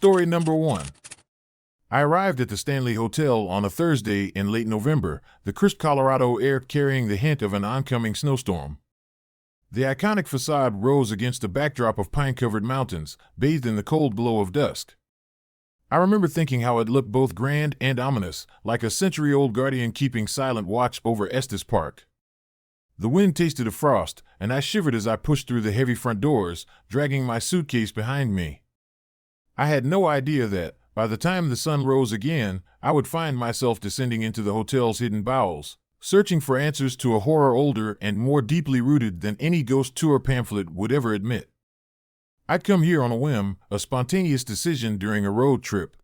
Story number 1. I arrived at the Stanley Hotel on a Thursday in late November, the crisp Colorado air carrying the hint of an oncoming snowstorm. The iconic facade rose against a backdrop of pine-covered mountains, bathed in the cold glow of dusk. I remember thinking how it looked both grand and ominous, like a century-old guardian keeping silent watch over Estes Park. The wind tasted of frost, and I shivered as I pushed through the heavy front doors, dragging my suitcase behind me. I had no idea that, by the time the sun rose again, I would find myself descending into the hotel's hidden bowels, searching for answers to a horror older and more deeply rooted than any ghost tour pamphlet would ever admit. I'd come here on a whim, a spontaneous decision during a road trip.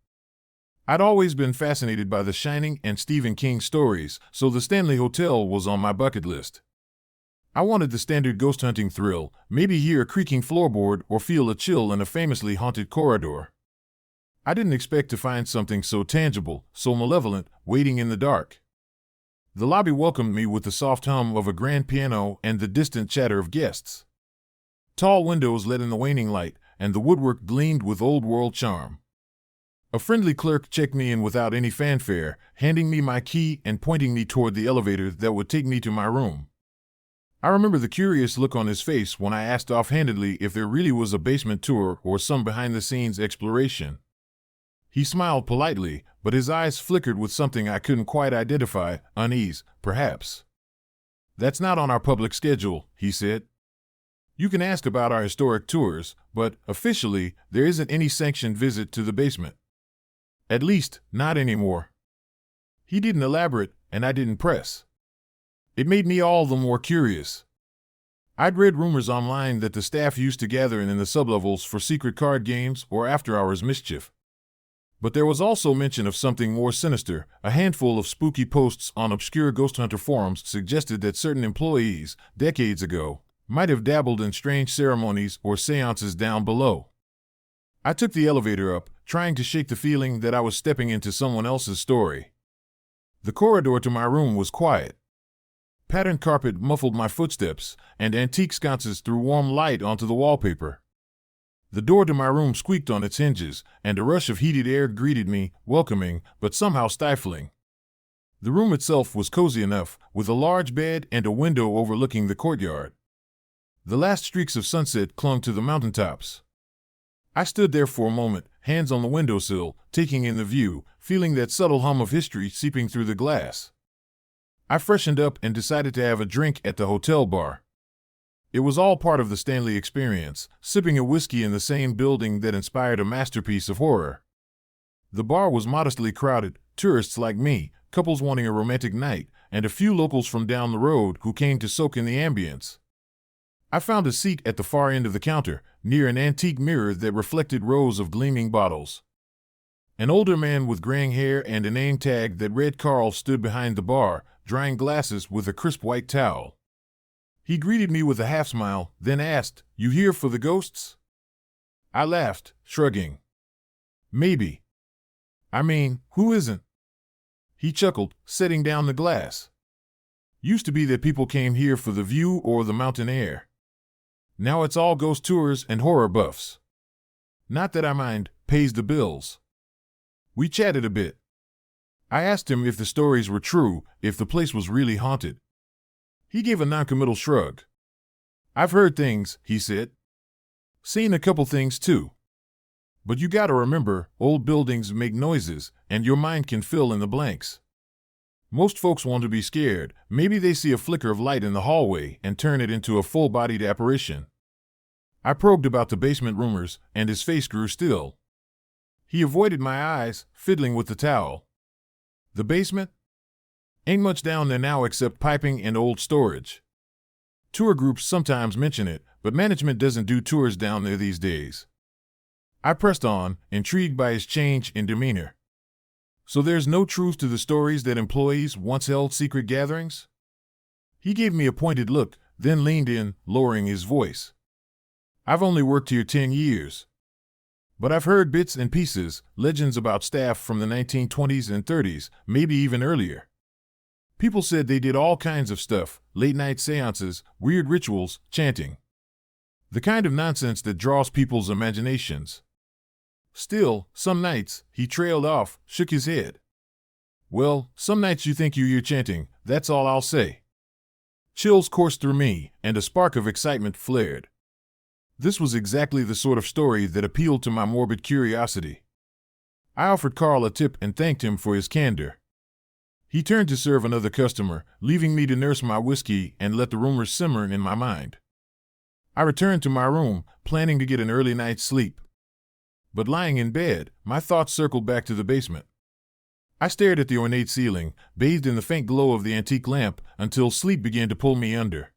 I'd always been fascinated by The Shining and Stephen King stories, so the Stanley Hotel was on my bucket list. I wanted the standard ghost hunting thrill, maybe hear a creaking floorboard or feel a chill in a famously haunted corridor. I didn't expect to find something so tangible, so malevolent, waiting in the dark. The lobby welcomed me with the soft hum of a grand piano and the distant chatter of guests. Tall windows let in the waning light, and the woodwork gleamed with old-world charm. A friendly clerk checked me in without any fanfare, handing me my key and pointing me toward the elevator that would take me to my room. I remember the curious look on his face when I asked offhandedly if there really was a basement tour or some behind-the-scenes exploration. He smiled politely, but his eyes flickered with something I couldn't quite identify, unease, perhaps. "That's not on our public schedule," he said. "You can ask about our historic tours, but, officially, there isn't any sanctioned visit to the basement. At least, not anymore." He didn't elaborate, and I didn't press. It made me all the more curious. I'd read rumors online that the staff used to gather in the sublevels for secret card games or after-hours mischief. But there was also mention of something more sinister. A handful of spooky posts on obscure ghost hunter forums suggested that certain employees, decades ago, might have dabbled in strange ceremonies or seances down below. I took the elevator up, trying to shake the feeling that I was stepping into someone else's story. The corridor to my room was quiet. Patterned carpet muffled my footsteps, and antique sconces threw warm light onto the wallpaper. The door to my room squeaked on its hinges, and a rush of heated air greeted me, welcoming, but somehow stifling. The room itself was cozy enough, with a large bed and a window overlooking the courtyard. The last streaks of sunset clung to the mountaintops. I stood there for a moment, hands on the windowsill, taking in the view, feeling that subtle hum of history seeping through the glass. I freshened up and decided to have a drink at the hotel bar. It was all part of the Stanley experience, sipping a whiskey in the same building that inspired a masterpiece of horror. The bar was modestly crowded, tourists like me, couples wanting a romantic night, and a few locals from down the road who came to soak in the ambience. I found a seat at the far end of the counter, near an antique mirror that reflected rows of gleaming bottles. An older man with graying hair and a name tag that read Carl stood behind the bar, drying glasses with a crisp white towel. He greeted me with a half-smile, then asked, "You here for the ghosts?" I laughed, shrugging. "Maybe. I mean, who isn't?" He chuckled, setting down the glass. "Used to be that people came here for the view or the mountain air. Now it's all ghost tours and horror buffs. Not that I mind, pays the bills." We chatted a bit. I asked him if the stories were true, if the place was really haunted. He gave a noncommittal shrug. "I've heard things," he said. "Seen a couple things too. But you gotta remember, old buildings make noises, and your mind can fill in the blanks. Most folks want to be scared. Maybe they see a flicker of light in the hallway and turn it into a full-bodied apparition." I probed about the basement rumors, and his face grew still. He avoided my eyes, fiddling with the towel. "The basement? Ain't much down there now except piping and old storage. Tour groups sometimes mention it, but management doesn't do tours down there these days." I pressed on, intrigued by his change in demeanor. "So there's no truth to the stories that employees once held secret gatherings?" He gave me a pointed look, then leaned in, lowering his voice. "I've only worked here 10 years. But I've heard bits and pieces, legends about staff from the 1920s and 30s, maybe even earlier. People said they did all kinds of stuff, late-night seances, weird rituals, chanting. The kind of nonsense that draws people's imaginations. Still, some nights, he trailed off, shook his head. Well, some nights you think you hear chanting, that's all I'll say. Chills coursed through me, and a spark of excitement flared. This was exactly the sort of story that appealed to my morbid curiosity. I offered Carl a tip and thanked him for his candor. He turned to serve another customer, leaving me to nurse my whiskey and let the rumors simmer in my mind. I returned to my room, planning to get an early night's sleep. But lying in bed, my thoughts circled back to the basement. I stared at the ornate ceiling, bathed in the faint glow of the antique lamp, until sleep began to pull me under.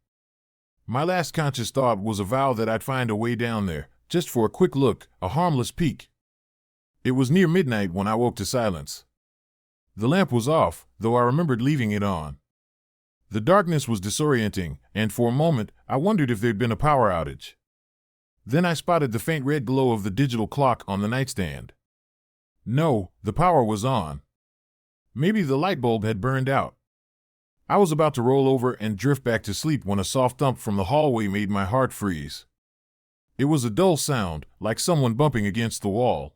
My last conscious thought was a vow that I'd find a way down there, just for a quick look, a harmless peek. It was near midnight when I woke to silence. The lamp was off, though I remembered leaving it on. The darkness was disorienting, and for a moment, I wondered if there'd been a power outage. Then I spotted the faint red glow of the digital clock on the nightstand. No, the power was on. Maybe the light bulb had burned out. I was about to roll over and drift back to sleep when a soft thump from the hallway made my heart freeze. It was a dull sound, like someone bumping against the wall.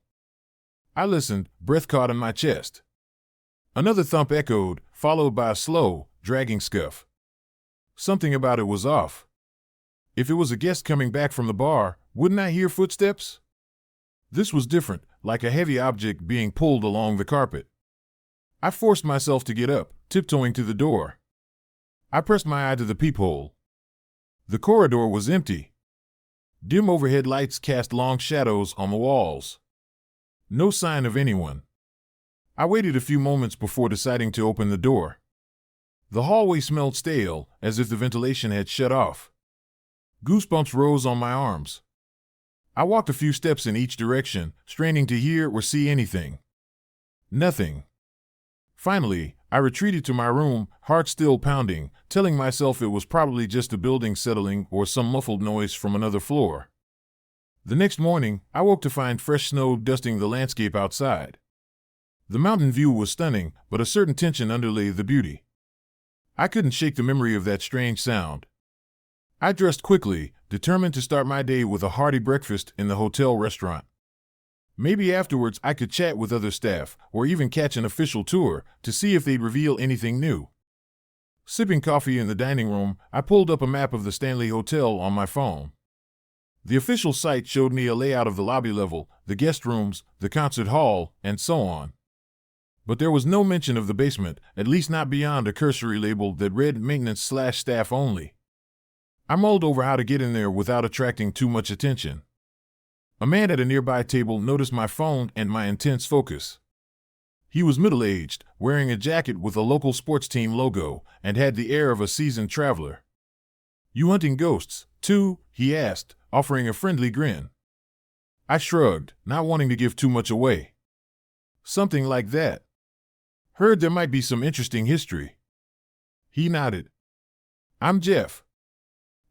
I listened, breath caught in my chest. Another thump echoed, followed by a slow, dragging scuff. Something about it was off. If it was a guest coming back from the bar, wouldn't I hear footsteps? This was different, like a heavy object being pulled along the carpet. I forced myself to get up, tiptoeing to the door. I pressed my eye to the peephole. The corridor was empty. Dim overhead lights cast long shadows on the walls. No sign of anyone. I waited a few moments before deciding to open the door. The hallway smelled stale, as if the ventilation had shut off. Goosebumps rose on my arms. I walked a few steps in each direction, straining to hear or see anything. Nothing. Finally, I retreated to my room, heart still pounding, telling myself it was probably just a building settling or some muffled noise from another floor. The next morning, I woke to find fresh snow dusting the landscape outside. The mountain view was stunning, but a certain tension underlay the beauty. I couldn't shake the memory of that strange sound. I dressed quickly, determined to start my day with a hearty breakfast in the hotel restaurant. Maybe afterwards I could chat with other staff, or even catch an official tour, to see if they'd reveal anything new. Sipping coffee in the dining room, I pulled up a map of the Stanley Hotel on my phone. The official site showed me a layout of the lobby level, the guest rooms, the concert hall, and so on. But there was no mention of the basement, at least not beyond a cursory label that read maintenance/staff only. I mulled over how to get in there without attracting too much attention. A man at a nearby table noticed my phone and my intense focus. He was middle-aged, wearing a jacket with a local sports team logo, and had the air of a seasoned traveler. "You hunting ghosts, too?" he asked, offering a friendly grin. I shrugged, not wanting to give too much away. "Something like that. Heard there might be some interesting history." He nodded. "I'm Jeff.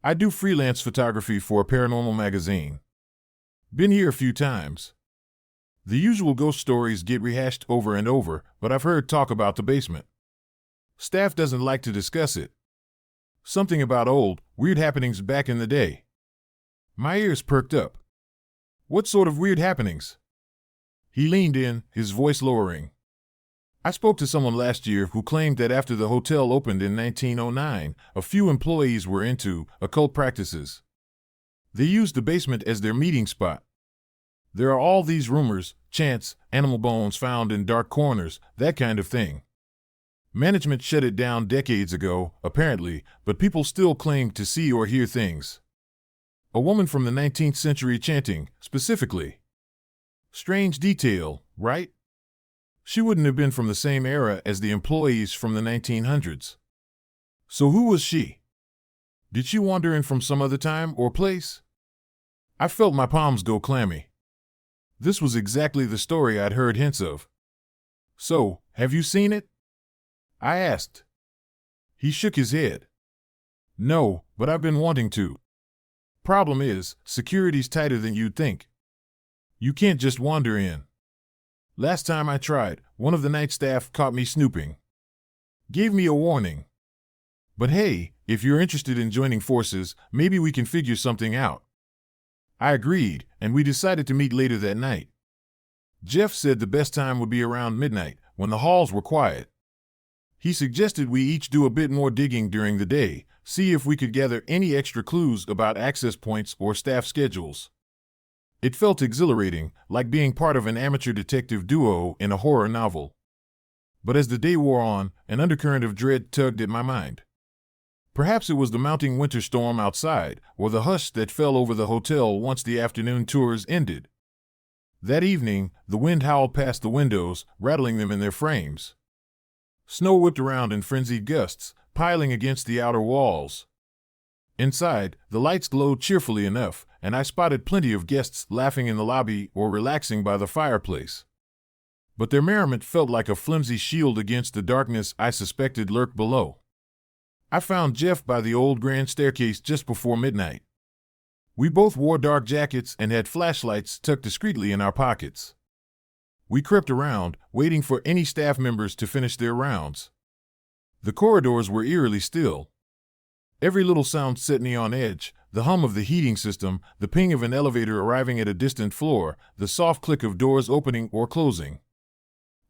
I do freelance photography for a paranormal magazine. Been here a few times. The usual ghost stories get rehashed over and over, but I've heard talk about the basement. Staff doesn't like to discuss it. Something about old, weird happenings back in the day." My ears perked up. "What sort of weird happenings?" He leaned in, his voice lowering. "I spoke to someone last year who claimed that after the hotel opened in 1909, a few employees were into occult practices. They used the basement as their meeting spot. There are all these rumors, chants, animal bones found in dark corners, that kind of thing. Management shut it down decades ago, apparently, but people still claim to see or hear things. A woman from the 19th century chanting, specifically. Strange detail, right? She wouldn't have been from the same era as the employees from the 1900s. So who was she? Did she wander in from some other time or place?" I felt my palms go clammy. This was exactly the story I'd heard hints of. "So, have you seen it?" I asked. He shook his head. "No, but I've been wanting to. Problem is, security's tighter than you'd think. You can't just wander in. Last time I tried, one of the night staff caught me snooping. Gave me a warning. But hey, if you're interested in joining forces, maybe we can figure something out." I agreed, and we decided to meet later that night. Jeff said the best time would be around midnight, when the halls were quiet. He suggested we each do a bit more digging during the day, see if we could gather any extra clues about access points or staff schedules. It felt exhilarating, like being part of an amateur detective duo in a horror novel. But as the day wore on, an undercurrent of dread tugged at my mind. Perhaps it was the mounting winter storm outside, or the hush that fell over the hotel once the afternoon tours ended. That evening, the wind howled past the windows, rattling them in their frames. Snow whipped around in frenzied gusts, piling against the outer walls. Inside, the lights glowed cheerfully enough, and I spotted plenty of guests laughing in the lobby or relaxing by the fireplace. But their merriment felt like a flimsy shield against the darkness I suspected lurked below. I found Jeff by the old grand staircase just before midnight. We both wore dark jackets and had flashlights tucked discreetly in our pockets. We crept around, waiting for any staff members to finish their rounds. The corridors were eerily still. Every little sound set me on edge: the hum of the heating system, the ping of an elevator arriving at a distant floor, the soft click of doors opening or closing.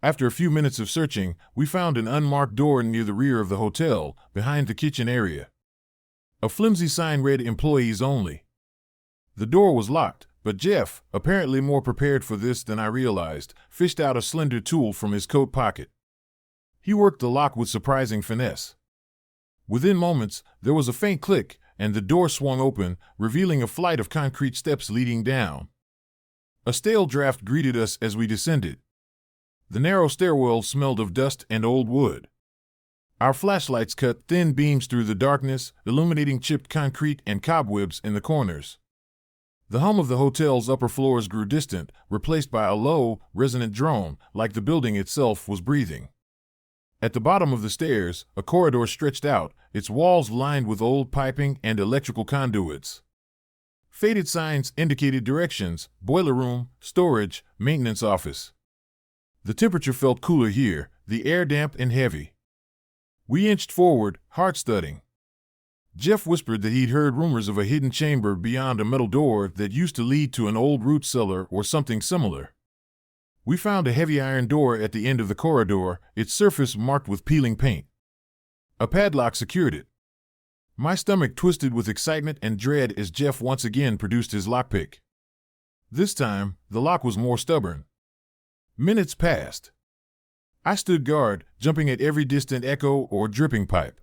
After a few minutes of searching, we found an unmarked door near the rear of the hotel, behind the kitchen area. A flimsy sign read "Employees Only." The door was locked, but Jeff, apparently more prepared for this than I realized, fished out a slender tool from his coat pocket. He worked the lock with surprising finesse. Within moments, there was a faint click, and the door swung open, revealing a flight of concrete steps leading down. A stale draft greeted us as we descended. The narrow stairwell smelled of dust and old wood. Our flashlights cut thin beams through the darkness, illuminating chipped concrete and cobwebs in the corners. The hum of the hotel's upper floors grew distant, replaced by a low, resonant drone, like the building itself was breathing. At the bottom of the stairs, a corridor stretched out, its walls lined with old piping and electrical conduits. Faded signs indicated directions: boiler room, storage, maintenance office. The temperature felt cooler here, the air damp and heavy. We inched forward, heart-thudding. Jeff whispered that he'd heard rumors of a hidden chamber beyond a metal door that used to lead to an old root cellar or something similar. We found a heavy iron door at the end of the corridor, its surface marked with peeling paint. A padlock secured it. My stomach twisted with excitement and dread as Jeff once again produced his lockpick. This time, the lock was more stubborn. Minutes passed. I stood guard, jumping at every distant echo or dripping pipe.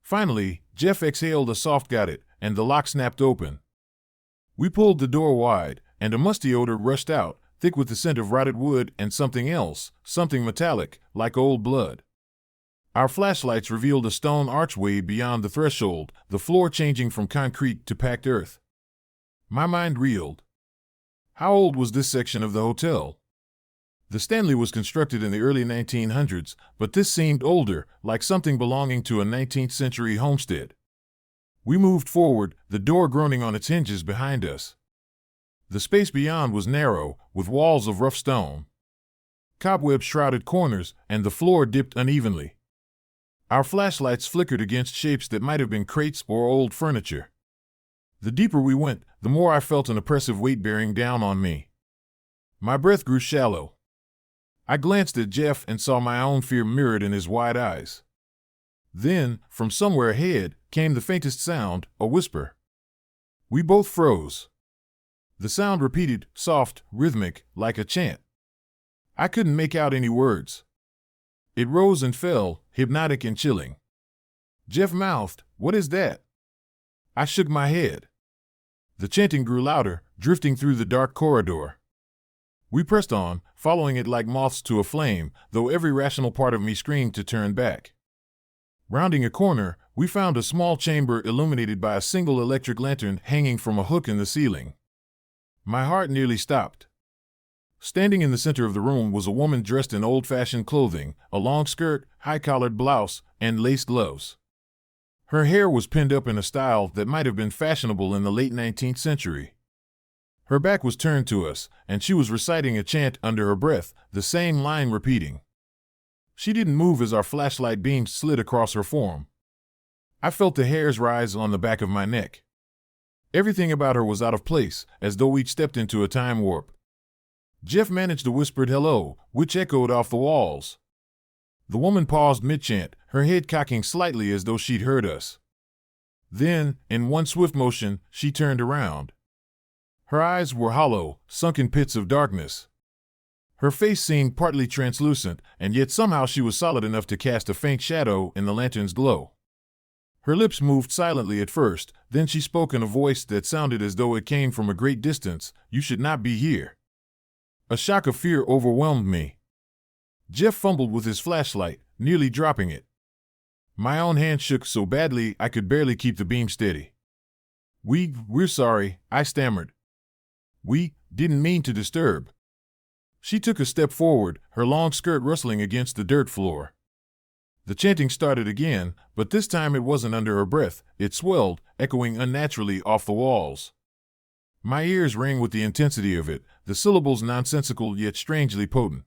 Finally, Jeff exhaled a soft "got it," and the lock snapped open. We pulled the door wide, and a musty odor rushed out, thick with the scent of rotted wood and something else, something metallic, like old blood. Our flashlights revealed a stone archway beyond the threshold, the floor changing from concrete to packed earth. My mind reeled. How old was this section of the hotel? The Stanley was constructed in the early 1900s, but this seemed older, like something belonging to a 19th century homestead. We moved forward, the door groaning on its hinges behind us. The space beyond was narrow, with walls of rough stone. Cobwebs shrouded corners, and the floor dipped unevenly. Our flashlights flickered against shapes that might have been crates or old furniture. The deeper we went, the more I felt an oppressive weight bearing down on me. My breath grew shallow. I glanced at Jeff and saw my own fear mirrored in his wide eyes. Then, from somewhere ahead, came the faintest sound, a whisper. We both froze. The sound repeated, soft, rhythmic, like a chant. I couldn't make out any words. It rose and fell, hypnotic and chilling. Jeff mouthed, "What is that?" I shook my head. The chanting grew louder, drifting through the dark corridor. We pressed on, following it like moths to a flame, though every rational part of me screamed to turn back. Rounding a corner, we found a small chamber illuminated by a single electric lantern hanging from a hook in the ceiling. My heart nearly stopped. Standing in the center of the room was a woman dressed in old-fashioned clothing, a long skirt, high-collared blouse, and lace gloves. Her hair was pinned up in a style that might have been fashionable in the late 19th century. Her back was turned to us, and she was reciting a chant under her breath, the same line repeating. She didn't move as our flashlight beams slid across her form. I felt the hairs rise on the back of my neck. Everything about her was out of place, as though we'd stepped into a time warp. Jeff managed a whispered hello, which echoed off the walls. The woman paused mid-chant, her head cocking slightly as though she'd heard us. Then, in one swift motion, she turned around. Her eyes were hollow, sunken pits of darkness. Her face seemed partly translucent, and yet somehow she was solid enough to cast a faint shadow in the lantern's glow. Her lips moved silently at first, then she spoke in a voice that sounded as though it came from a great distance. "You should not be here." A shock of fear overwhelmed me. Jeff fumbled with his flashlight, nearly dropping it. My own hand shook so badly I could barely keep the beam steady. We're sorry," I stammered. "We didn't mean to disturb." She took a step forward, her long skirt rustling against the dirt floor. The chanting started again, but this time it wasn't under her breath. It swelled, echoing unnaturally off the walls. My ears rang with the intensity of it, the syllables nonsensical yet strangely potent.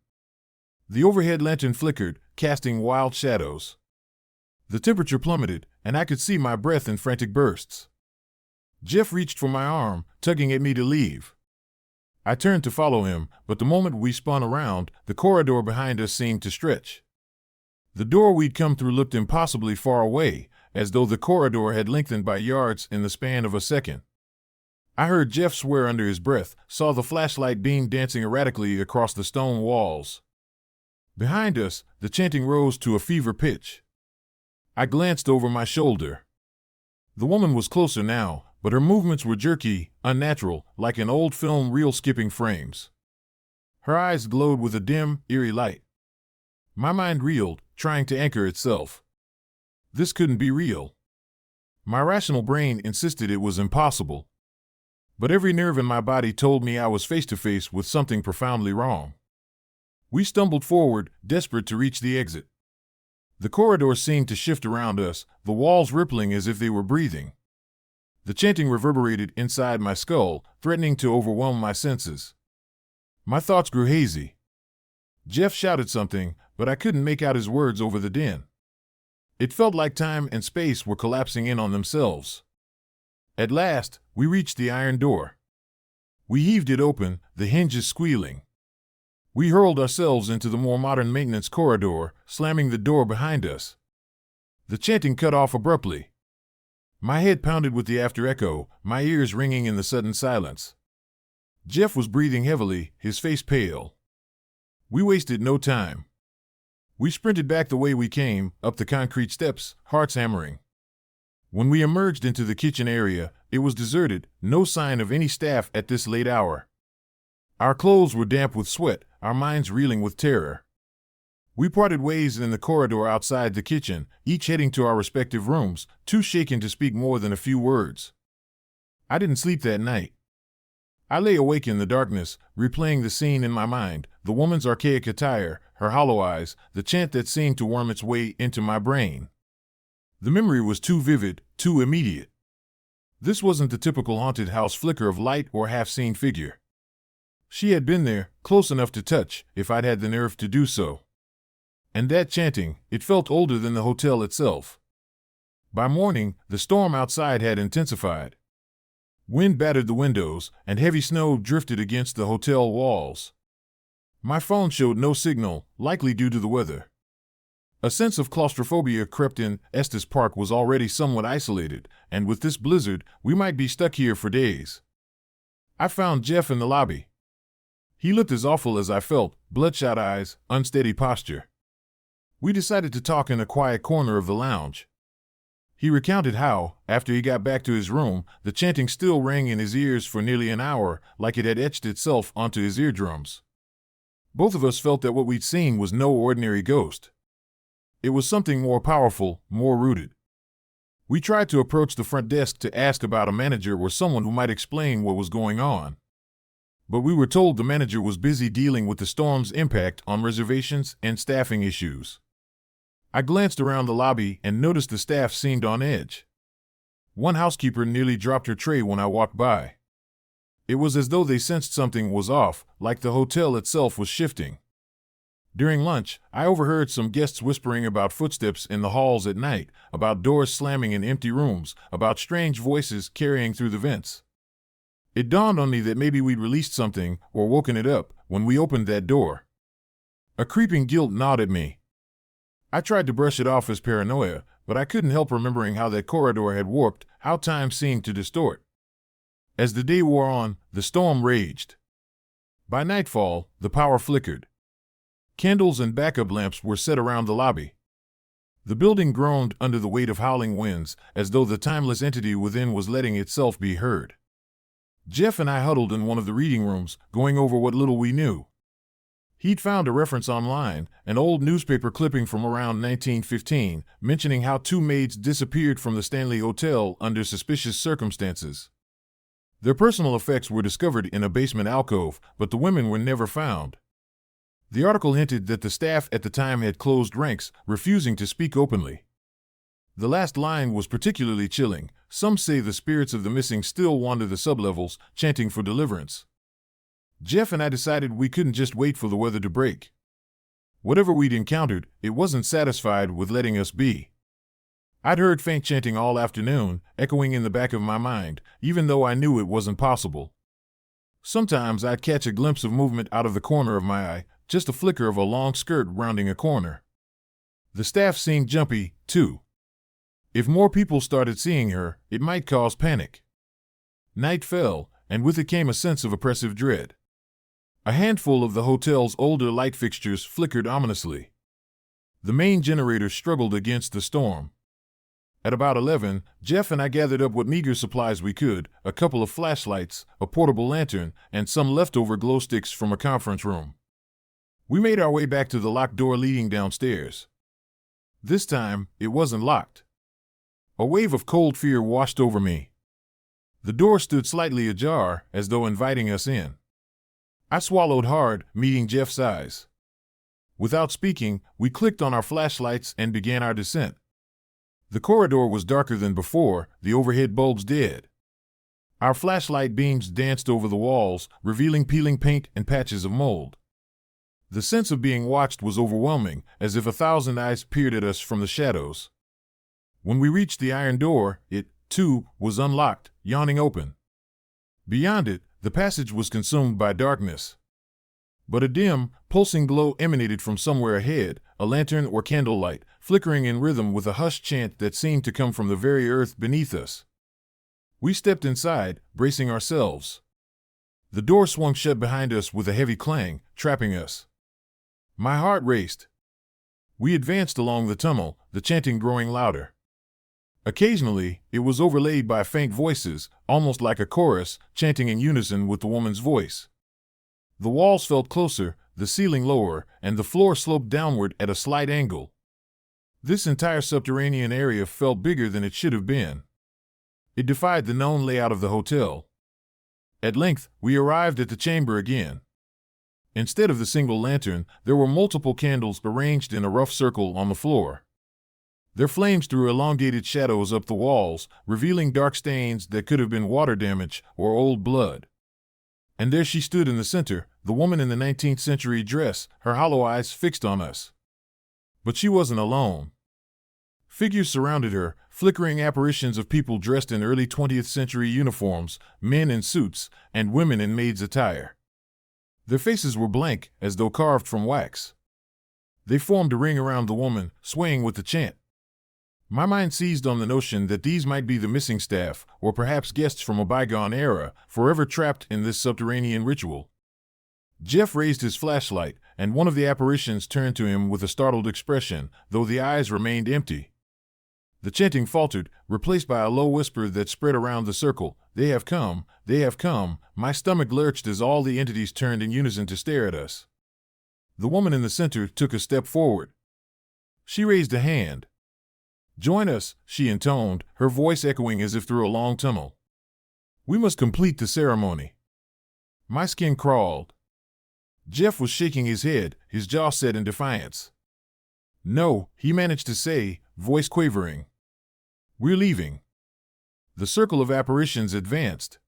The overhead lantern flickered, casting wild shadows. The temperature plummeted, and I could see my breath in frantic bursts. Jeff reached for my arm, tugging at me to leave. I turned to follow him, but the moment we spun around, the corridor behind us seemed to stretch. The door we'd come through looked impossibly far away, as though the corridor had lengthened by yards in the span of a second. I heard Jeff swear under his breath, saw the flashlight beam dancing erratically across the stone walls. Behind us, the chanting rose to a fever pitch. I glanced over my shoulder. The woman was closer now, but her movements were jerky, unnatural, like an old film reel skipping frames. Her eyes glowed with a dim, eerie light. My mind reeled, trying to anchor itself. This couldn't be real. My rational brain insisted it was impossible. But every nerve in my body told me I was face to face with something profoundly wrong. We stumbled forward, desperate to reach the exit. The corridor seemed to shift around us, the walls rippling as if they were breathing. The chanting reverberated inside my skull, threatening to overwhelm my senses. My thoughts grew hazy. Jeff shouted something, but I couldn't make out his words over the din. It felt like time and space were collapsing in on themselves. At last, we reached the iron door. We heaved it open, the hinges squealing. We hurled ourselves into the more modern maintenance corridor, slamming the door behind us. The chanting cut off abruptly. My head pounded with the after-echo, my ears ringing in the sudden silence. Jeff was breathing heavily, his face pale. We wasted no time. We sprinted back the way we came, up the concrete steps, hearts hammering. When we emerged into the kitchen area, it was deserted, no sign of any staff at this late hour. Our clothes were damp with sweat, our minds reeling with terror. We parted ways in the corridor outside the kitchen, each heading to our respective rooms, too shaken to speak more than a few words. I didn't sleep that night. I lay awake in the darkness, replaying the scene in my mind, the woman's archaic attire, her hollow eyes, the chant that seemed to worm its way into my brain. The memory was too vivid, too immediate. This wasn't the typical haunted house flicker of light or half-seen figure. She had been there, close enough to touch, if I'd had the nerve to do so. And that chanting, it felt older than the hotel itself. By morning, the storm outside had intensified. Wind battered the windows, and heavy snow drifted against the hotel walls. My phone showed no signal, likely due to the weather. A sense of claustrophobia crept in. Estes Park was already somewhat isolated, and with this blizzard, we might be stuck here for days. I found Jeff in the lobby. He looked as awful as I felt, bloodshot eyes, unsteady posture. We decided to talk in a quiet corner of the lounge. He recounted how, after he got back to his room, the chanting still rang in his ears for nearly an hour, like it had etched itself onto his eardrums. Both of us felt that what we'd seen was no ordinary ghost. It was something more powerful, more rooted. We tried to approach the front desk to ask about a manager or someone who might explain what was going on. But we were told the manager was busy dealing with the storm's impact on reservations and staffing issues. I glanced around the lobby and noticed the staff seemed on edge. One housekeeper nearly dropped her tray when I walked by. It was as though they sensed something was off, like the hotel itself was shifting. During lunch, I overheard some guests whispering about footsteps in the halls at night, about doors slamming in empty rooms, about strange voices carrying through the vents. It dawned on me that maybe we'd released something or woken it up when we opened that door. A creeping guilt gnawed at me. I tried to brush it off as paranoia, but I couldn't help remembering how that corridor had warped, how time seemed to distort. As the day wore on, the storm raged. By nightfall, the power flickered. Candles and backup lamps were set around the lobby. The building groaned under the weight of howling winds, as though the timeless entity within was letting itself be heard. Jeff and I huddled in one of the reading rooms, going over what little we knew. He'd found a reference online, an old newspaper clipping from around 1915, mentioning how 2 maids disappeared from the Stanley Hotel under suspicious circumstances. Their personal effects were discovered in a basement alcove, but the women were never found. The article hinted that the staff at the time had closed ranks, refusing to speak openly. The last line was particularly chilling. Some say the spirits of the missing still wander the sublevels, chanting for deliverance. Jeff and I decided we couldn't just wait for the weather to break. Whatever we'd encountered, it wasn't satisfied with letting us be. I'd heard faint chanting all afternoon, echoing in the back of my mind, even though I knew it wasn't possible. Sometimes I'd catch a glimpse of movement out of the corner of my eye, just a flicker of a long skirt rounding a corner. The staff seemed jumpy, too. If more people started seeing her, it might cause panic. Night fell, and with it came a sense of oppressive dread. A handful of the hotel's older light fixtures flickered ominously. The main generator struggled against the storm. At about 11, Jeff and I gathered up what meager supplies we could, a couple of flashlights, a portable lantern, and some leftover glow sticks from a conference room. We made our way back to the locked door leading downstairs. This time, it wasn't locked. A wave of cold fear washed over me. The door stood slightly ajar, as though inviting us in. I swallowed hard, meeting Jeff's eyes. Without speaking, we clicked on our flashlights and began our descent. The corridor was darker than before, the overhead bulbs dead. Our flashlight beams danced over the walls, revealing peeling paint and patches of mold. The sense of being watched was overwhelming, as if 1,000 eyes peered at us from the shadows. When we reached the iron door, it, too, was unlocked, yawning open. Beyond it, the passage was consumed by darkness. But a dim, pulsing glow emanated from somewhere ahead, a lantern or candlelight, flickering in rhythm with a hushed chant that seemed to come from the very earth beneath us. We stepped inside, bracing ourselves. The door swung shut behind us with a heavy clang, trapping us. My heart raced. We advanced along the tunnel, the chanting growing louder. Occasionally, it was overlaid by faint voices, almost like a chorus, chanting in unison with the woman's voice. The walls felt closer, the ceiling lower, and the floor sloped downward at a slight angle. This entire subterranean area felt bigger than it should have been. It defied the known layout of the hotel. At length, we arrived at the chamber again. Instead of the single lantern, there were multiple candles arranged in a rough circle on the floor. Their flames threw elongated shadows up the walls, revealing dark stains that could have been water damage or old blood. And there she stood in the center, the woman in the 19th century dress, her hollow eyes fixed on us. But she wasn't alone. Figures surrounded her, flickering apparitions of people dressed in early 20th century uniforms, men in suits, and women in maid's attire. Their faces were blank, as though carved from wax. They formed a ring around the woman, swaying with the chant. My mind seized on the notion that these might be the missing staff, or perhaps guests from a bygone era, forever trapped in this subterranean ritual. Jeff raised his flashlight, and one of the apparitions turned to him with a startled expression, though the eyes remained empty. The chanting faltered, replaced by a low whisper that spread around the circle. "They have come, they have come." My stomach lurched as all the entities turned in unison to stare at us. The woman in the center took a step forward. She raised a hand. "Join us," she intoned, her voice echoing as if through a long tunnel. "We must complete the ceremony." My skin crawled. Jeff was shaking his head, his jaw set in defiance. "No," he managed to say, voice quavering. "We're leaving." The circle of apparitions advanced.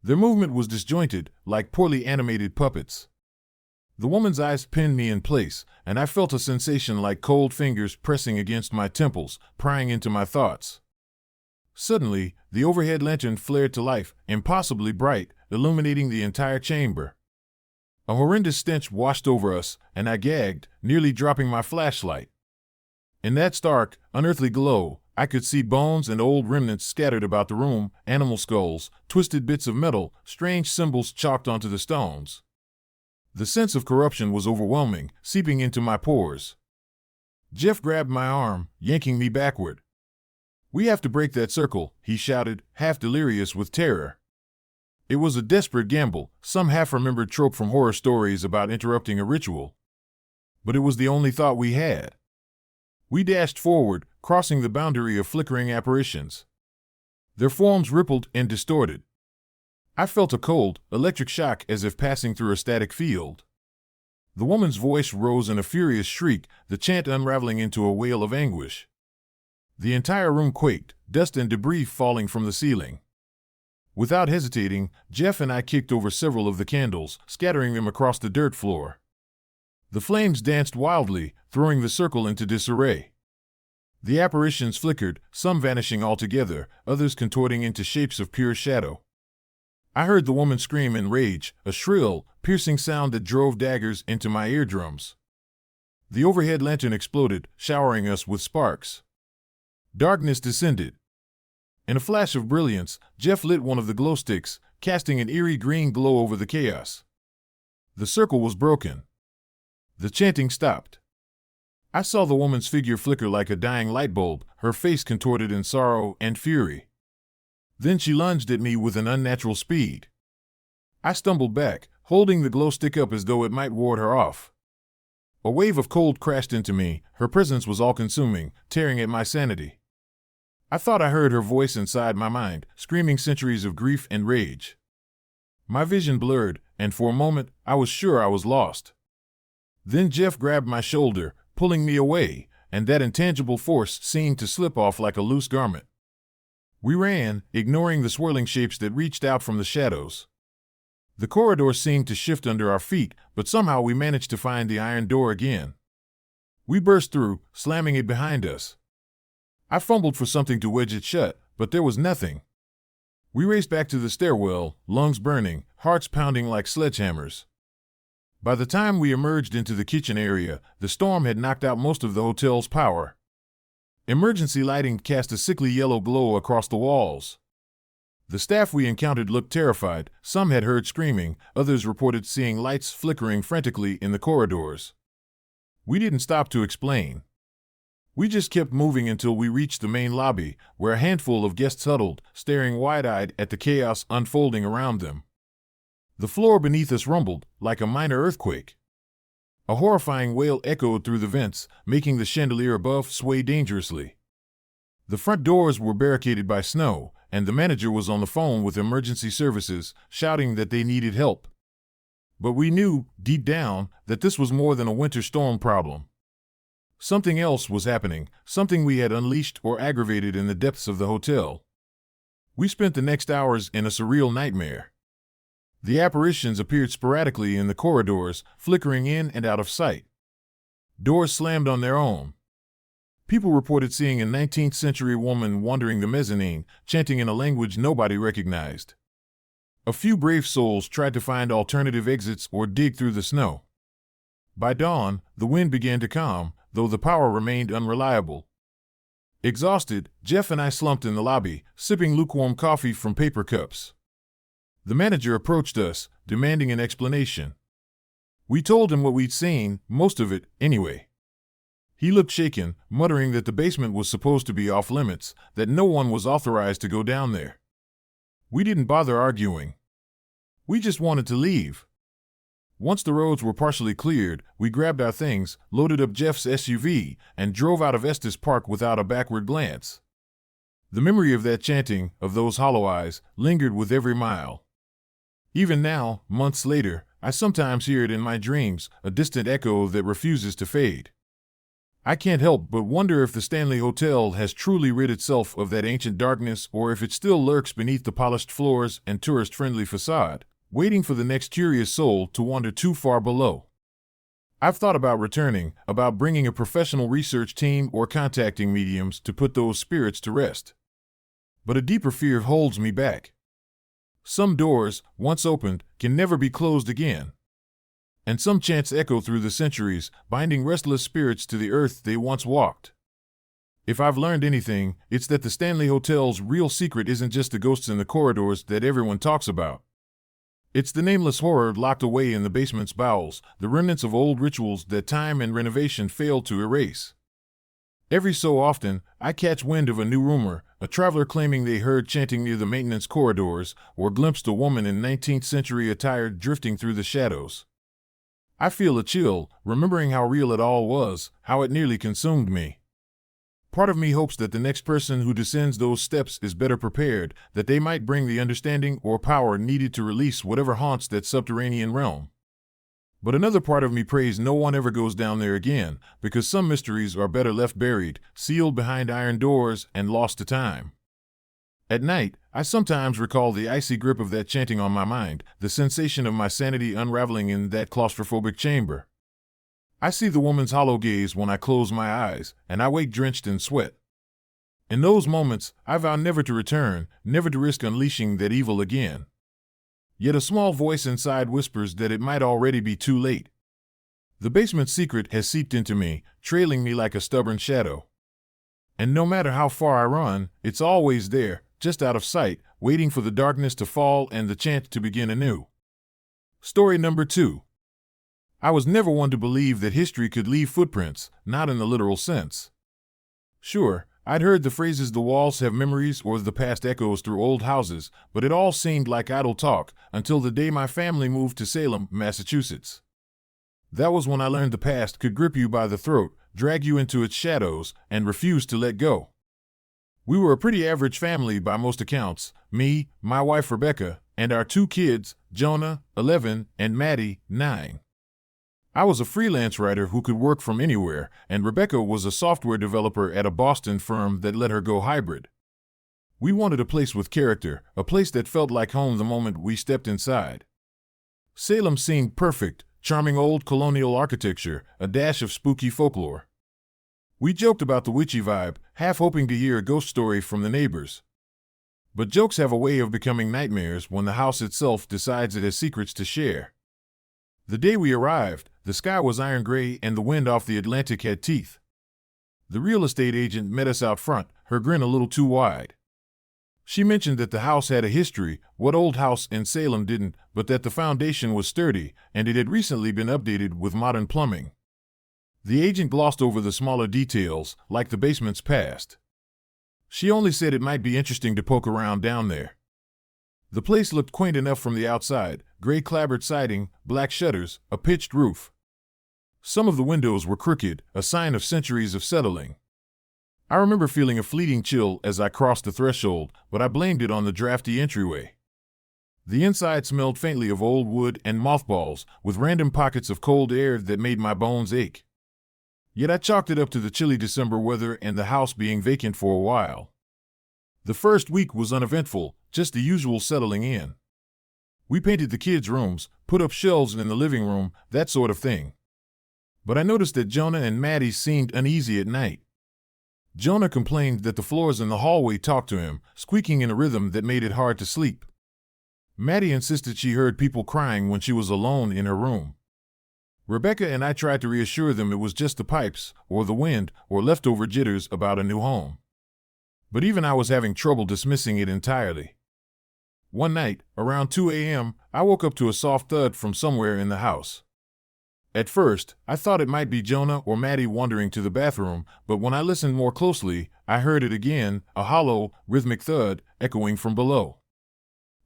Their movement was disjointed, like poorly animated puppets. The woman's eyes pinned me in place, and I felt a sensation like cold fingers pressing against my temples, prying into my thoughts. Suddenly, the overhead lantern flared to life, impossibly bright, illuminating the entire chamber. A horrendous stench washed over us, and I gagged, nearly dropping my flashlight. In that stark, unearthly glow, I could see bones and old remnants scattered about the room, animal skulls, twisted bits of metal, strange symbols chalked onto the stones. The sense of corruption was overwhelming, seeping into my pores. Jeff grabbed my arm, yanking me backward. "We have to break that circle," he shouted, half delirious with terror. It was a desperate gamble, some half-remembered trope from horror stories about interrupting a ritual. But it was the only thought we had. We dashed forward, crossing the boundary of flickering apparitions. Their forms rippled and distorted. I felt a cold, electric shock as if passing through a static field. The woman's voice rose in a furious shriek, the chant unraveling into a wail of anguish. The entire room quaked, dust and debris falling from the ceiling. Without hesitating, Jeff and I kicked over several of the candles, scattering them across the dirt floor. The flames danced wildly, throwing the circle into disarray. The apparitions flickered, some vanishing altogether, others contorting into shapes of pure shadow. I heard the woman scream in rage, a shrill, piercing sound that drove daggers into my eardrums. The overhead lantern exploded, showering us with sparks. Darkness descended. In a flash of brilliance, Jeff lit one of the glow sticks, casting an eerie green glow over the chaos. The circle was broken. The chanting stopped. I saw the woman's figure flicker like a dying light bulb, her face contorted in sorrow and fury. Then she lunged at me with an unnatural speed. I stumbled back, holding the glow stick up as though it might ward her off. A wave of cold crashed into me, her presence was all-consuming, tearing at my sanity. I thought I heard her voice inside my mind, screaming centuries of grief and rage. My vision blurred, and for a moment, I was sure I was lost. Then Jeff grabbed my shoulder, pulling me away, and that intangible force seemed to slip off like a loose garment. We ran, ignoring the swirling shapes that reached out from the shadows. The corridor seemed to shift under our feet, but somehow we managed to find the iron door again. We burst through, slamming it behind us. I fumbled for something to wedge it shut, but there was nothing. We raced back to the stairwell, lungs burning, hearts pounding like sledgehammers. By the time we emerged into the kitchen area, the storm had knocked out most of the hotel's power. Emergency lighting cast a sickly yellow glow across the walls. The staff we encountered looked terrified, some had heard screaming, others reported seeing lights flickering frantically in the corridors. We didn't stop to explain. We just kept moving until we reached the main lobby, where a handful of guests huddled, staring wide-eyed at the chaos unfolding around them. The floor beneath us rumbled, like a minor earthquake. A horrifying wail echoed through the vents, making the chandelier above sway dangerously. The front doors were barricaded by snow, and the manager was on the phone with emergency services, shouting that they needed help. But we knew, deep down, that this was more than a winter storm problem. Something else was happening, something we had unleashed or aggravated in the depths of the hotel. We spent the next hours in a surreal nightmare. The apparitions appeared sporadically in the corridors, flickering in and out of sight. Doors slammed on their own. People reported seeing a 19th-century woman wandering the mezzanine, chanting in a language nobody recognized. A few brave souls tried to find alternative exits or dig through the snow. By dawn, the wind began to calm, though the power remained unreliable. Exhausted, Jeff and I slumped in the lobby, sipping lukewarm coffee from paper cups. The manager approached us, demanding an explanation. We told him what we'd seen, most of it, anyway. He looked shaken, muttering that the basement was supposed to be off limits, that no one was authorized to go down there. We didn't bother arguing. We just wanted to leave. Once the roads were partially cleared, we grabbed our things, loaded up Jeff's SUV, and drove out of Estes Park without a backward glance. The memory of that chanting, of those hollow eyes, lingered with every mile. Even now, months later, I sometimes hear it in my dreams, a distant echo that refuses to fade. I can't help but wonder if the Stanley Hotel has truly rid itself of that ancient darkness, or if it still lurks beneath the polished floors and tourist-friendly facade, waiting for the next curious soul to wander too far below. I've thought about returning, about bringing a professional research team or contacting mediums to put those spirits to rest. but a deeper fear holds me back. Some doors, once opened, can never be closed again. And some chants echo through the centuries, binding restless spirits to the earth they once walked. If I've learned anything, it's that the Stanley Hotel's real secret isn't just the ghosts in the corridors that everyone talks about. It's the nameless horror locked away in the basement's bowels, the remnants of old rituals that time and renovation failed to erase. Every so often, I catch wind of a new rumor, a traveler claiming they heard chanting near the maintenance corridors, or glimpsed a woman in 19th century attire drifting through the shadows. I feel a chill, remembering how real it all was, how it nearly consumed me. Part of me hopes that the next person who descends those steps is better prepared, that they might bring the understanding or power needed to release whatever haunts that subterranean realm. But another part of me prays no one ever goes down there again, because some mysteries are better left buried, sealed behind iron doors, and lost to time. At night, I sometimes recall the icy grip of that chanting on my mind, the sensation of my sanity unraveling in that claustrophobic chamber. I see the woman's hollow gaze when I close my eyes, and I wake drenched in sweat. In those moments, I vow never to return, never to risk unleashing that evil again. Yet a small voice inside whispers that it might already be too late. The basement's secret has seeped into me, trailing me like a stubborn shadow. And no matter how far I run, it's always there, just out of sight, waiting for the darkness to fall and the chant to begin anew. Story number 2. I was never one to believe that history could leave footprints, not in the literal sense. Sure, I'd heard the phrases "the walls have memories" or "the past echoes through old houses," but it all seemed like idle talk until the day my family moved to Salem, Massachusetts. That was when I learned the past could grip you by the throat, drag you into its shadows, and refuse to let go. We were a pretty average family by most accounts, me, my wife Rebecca, and our 2 kids, Jonah, 11, and Maddie, 9. I was a freelance writer who could work from anywhere, and Rebecca was a software developer at a Boston firm that let her go hybrid. We wanted a place with character, a place that felt like home the moment we stepped inside. Salem seemed perfect, charming old colonial architecture, a dash of spooky folklore. We joked about the witchy vibe, half hoping to hear a ghost story from the neighbors. But jokes have a way of becoming nightmares when the house itself decides it has secrets to share. The day we arrived, the sky was iron gray and the wind off the Atlantic had teeth. The real estate agent met us out front, her grin a little too wide. She mentioned that the house had a history, what old house in Salem didn't, but that the foundation was sturdy, and it had recently been updated with modern plumbing. The agent glossed over the smaller details, like the basement's past. She only said it might be interesting to poke around down there. The place looked quaint enough from the outside, gray clapboard siding, black shutters, a pitched roof. Some of the windows were crooked, a sign of centuries of settling. I remember feeling a fleeting chill as I crossed the threshold, but I blamed it on the drafty entryway. The inside smelled faintly of old wood and mothballs, with random pockets of cold air that made my bones ache. Yet I chalked it up to the chilly December weather and the house being vacant for a while. The first week was uneventful, just the usual settling in. We painted the kids' rooms, put up shelves in the living room, that sort of thing. But I noticed that Jonah and Maddie seemed uneasy at night. Jonah complained that the floors in the hallway talked to him, squeaking in a rhythm that made it hard to sleep. Maddie insisted she heard people crying when she was alone in her room. Rebecca and I tried to reassure them it was just the pipes, or the wind, or leftover jitters about a new home. But even I was having trouble dismissing it entirely. One night, around 2 a.m., I woke up to a soft thud from somewhere in the house. At first, I thought it might be Jonah or Maddie wandering to the bathroom, but when I listened more closely, I heard it again, a hollow, rhythmic thud, echoing from below.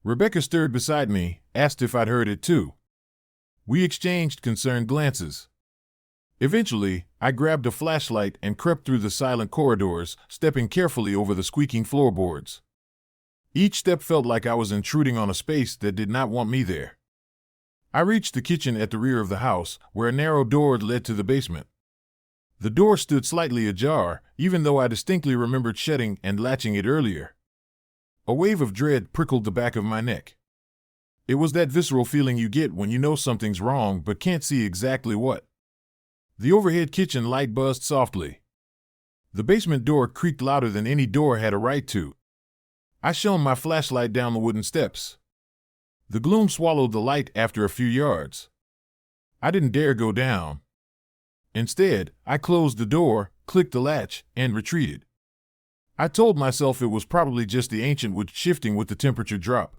Rebecca stirred beside me, asked if I'd heard it too. We exchanged concerned glances. Eventually, I grabbed a flashlight and crept through the silent corridors, stepping carefully over the squeaking floorboards. Each step felt like I was intruding on a space that did not want me there. I reached the kitchen at the rear of the house, where a narrow door led to the basement. The door stood slightly ajar, even though I distinctly remembered shutting and latching it earlier. A wave of dread prickled the back of my neck. It was that visceral feeling you get when you know something's wrong but can't see exactly what. The overhead kitchen light buzzed softly. The basement door creaked louder than any door had a right to. I shone my flashlight down the wooden steps. The gloom swallowed the light after a few yards. I didn't dare go down. Instead, I closed the door, clicked the latch, and retreated. I told myself it was probably just the ancient wood shifting with the temperature drop.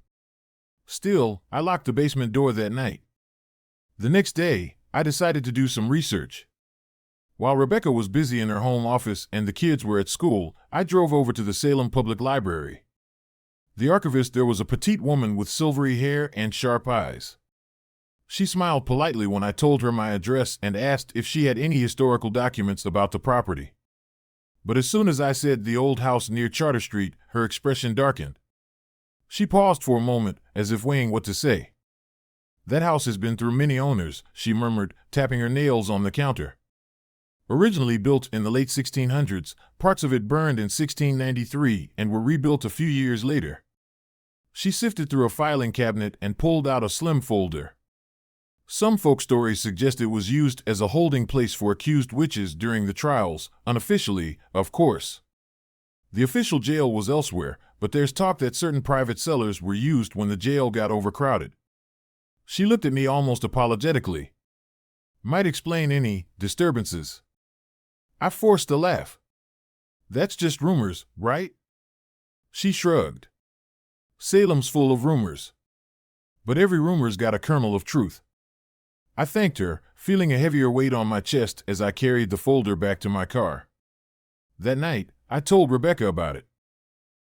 Still, I locked the basement door that night. The next day, I decided to do some research. While Rebecca was busy in her home office and the kids were at school, I drove over to the Salem Public Library. The archivist there was a petite woman with silvery hair and sharp eyes. She smiled politely when I told her my address and asked if she had any historical documents about the property. But as soon as I said the old house near Charter Street, her expression darkened. She paused for a moment, as if weighing what to say. "That house has been through many owners," she murmured, tapping her nails on the counter. Originally built in the late 1600s, parts of it burned in 1693 and were rebuilt a few years later. She sifted through a filing cabinet and pulled out a slim folder. Some folk stories suggest it was used as a holding place for accused witches during the trials, unofficially, of course. The official jail was elsewhere, but there's talk that certain private cellars were used when the jail got overcrowded. She looked at me almost apologetically. "Might explain any disturbances." I forced a laugh. "That's just rumors, right?" She shrugged. "Salem's full of rumors. But every rumor's got a kernel of truth." I thanked her, feeling a heavier weight on my chest as I carried the folder back to my car. That night, I told Rebecca about it.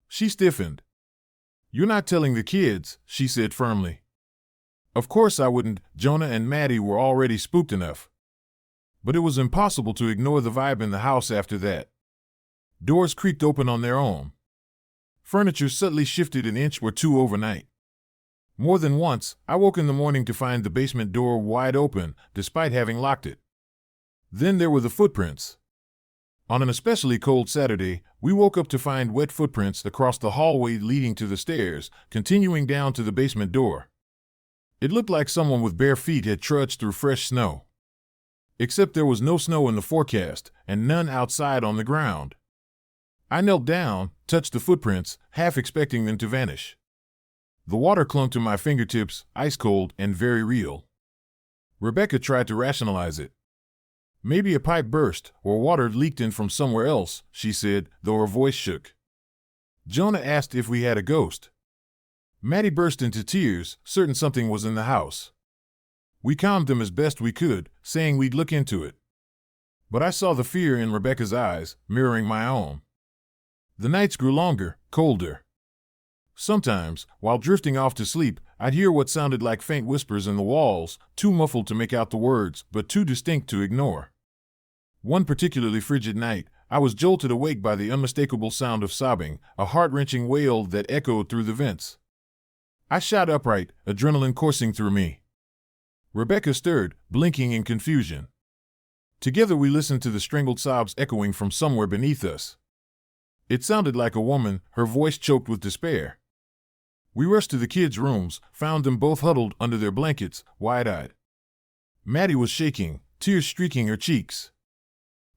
She stiffened. "You're not telling the kids," she said firmly. Of course I wouldn't. Jonah and Maddie were already spooked enough. But it was impossible to ignore the vibe in the house after that. Doors creaked open on their own. Furniture subtly shifted an inch or two overnight. More than once, I woke in the morning to find the basement door wide open, despite having locked it. Then there were the footprints. On an especially cold Saturday, we woke up to find wet footprints across the hallway leading to the stairs, continuing down to the basement door. It looked like someone with bare feet had trudged through fresh snow. Except there was no snow in the forecast, and none outside on the ground. I knelt down, touched the footprints, half expecting them to vanish. The water clung to my fingertips, ice cold and very real. Rebecca tried to rationalize it. "Maybe a pipe burst, or water leaked in from somewhere else," she said, though her voice shook. Jonah asked if we had a ghost. Maddie burst into tears, certain something was in the house. We calmed them as best we could, saying we'd look into it. But I saw the fear in Rebecca's eyes, mirroring my own. The nights grew longer, colder. Sometimes, while drifting off to sleep, I'd hear what sounded like faint whispers in the walls, too muffled to make out the words, but too distinct to ignore. One particularly frigid night, I was jolted awake by the unmistakable sound of sobbing, a heart-wrenching wail that echoed through the vents. I shot upright, adrenaline coursing through me. Rebecca stirred, blinking in confusion. Together we listened to the strangled sobs echoing from somewhere beneath us. It sounded like a woman, her voice choked with despair. We rushed to the kids' rooms, found them both huddled under their blankets, wide-eyed. Maddie was shaking, tears streaking her cheeks.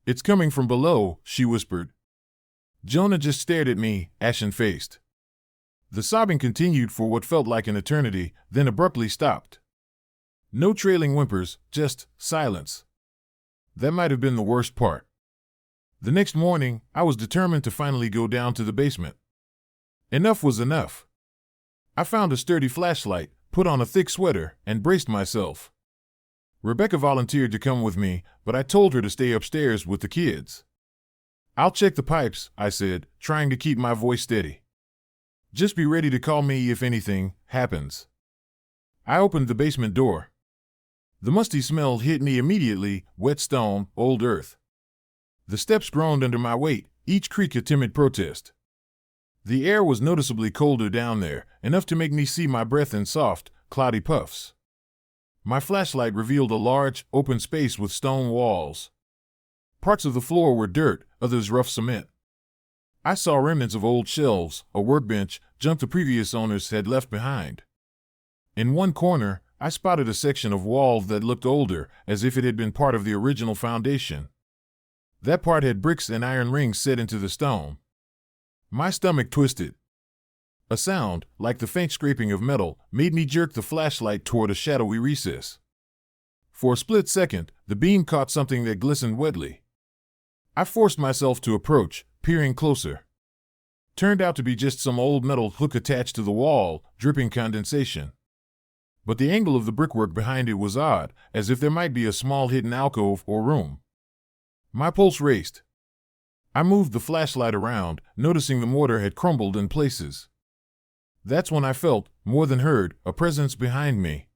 "It's coming from below," she whispered. Jonah just stared at me, ashen-faced. The sobbing continued for what felt like an eternity, then abruptly stopped. No trailing whimpers, just silence. That might have been the worst part. The next morning, I was determined to finally go down to the basement. Enough was enough. I found a sturdy flashlight, put on a thick sweater, and braced myself. Rebecca volunteered to come with me, but I told her to stay upstairs with the kids. "I'll check the pipes," I said, trying to keep my voice steady. "Just be ready to call me if anything happens." I opened the basement door. The musty smell hit me immediately, wet stone, old earth. The steps groaned under my weight, each creak a timid protest. The air was noticeably colder down there, enough to make me see my breath in soft, cloudy puffs. My flashlight revealed a large, open space with stone walls. Parts of the floor were dirt, others rough cement. I saw remnants of old shelves, a workbench, junk the previous owners had left behind. In one corner, I spotted a section of wall that looked older, as if it had been part of the original foundation. That part had bricks and iron rings set into the stone. My stomach twisted. A sound, like the faint scraping of metal, made me jerk the flashlight toward a shadowy recess. For a split second, the beam caught something that glistened wetly. I forced myself to approach, peering closer. Turned out to be just some old metal hook attached to the wall, dripping condensation. But the angle of the brickwork behind it was odd, as if there might be a small hidden alcove or room. My pulse raced. I moved the flashlight around, noticing the mortar had crumbled in places. That's when I felt, more than heard, a presence behind me.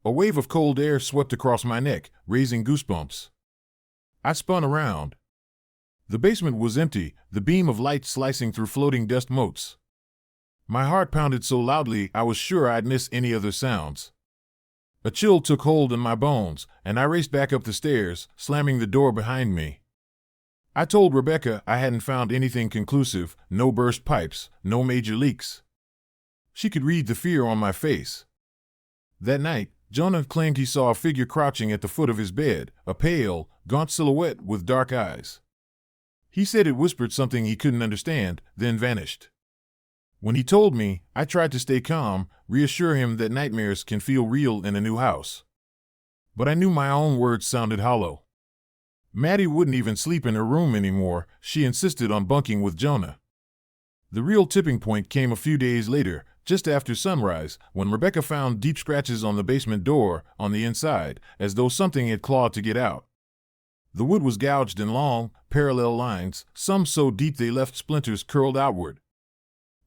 A wave of cold air swept across my neck, raising goosebumps. I spun around. The basement was empty, the beam of light slicing through floating dust motes. My heart pounded so loudly I was sure I'd miss any other sounds. A chill took hold in my bones, and I raced back up the stairs, slamming the door behind me. I told Rebecca I hadn't found anything conclusive, no burst pipes, no major leaks. She could read the fear on my face. That night, Jonah claimed he saw a figure crouching at the foot of his bed, a pale, gaunt silhouette with dark eyes. He said it whispered something he couldn't understand, then vanished. When he told me, I tried to stay calm, reassure him that nightmares can feel real in a new house. But I knew my own words sounded hollow. Maddie wouldn't even sleep in her room anymore, she insisted on bunking with Jonah. The real tipping point came a few days later, just after sunrise, when Rebecca found deep scratches on the basement door, on the inside, as though something had clawed to get out. The wood was gouged in long, parallel lines, some so deep they left splinters curled outward.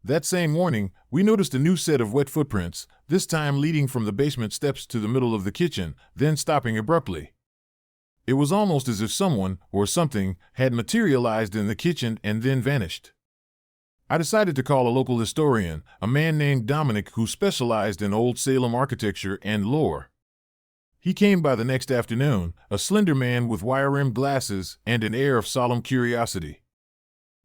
That same morning, we noticed a new set of wet footprints, this time leading from the basement steps to the middle of the kitchen, then stopping abruptly. It was almost as if someone, or something, had materialized in the kitchen and then vanished. I decided to call a local historian, a man named Dominic who specialized in Old Salem architecture and lore. He came by the next afternoon, a slender man with wire-rimmed glasses and an air of solemn curiosity.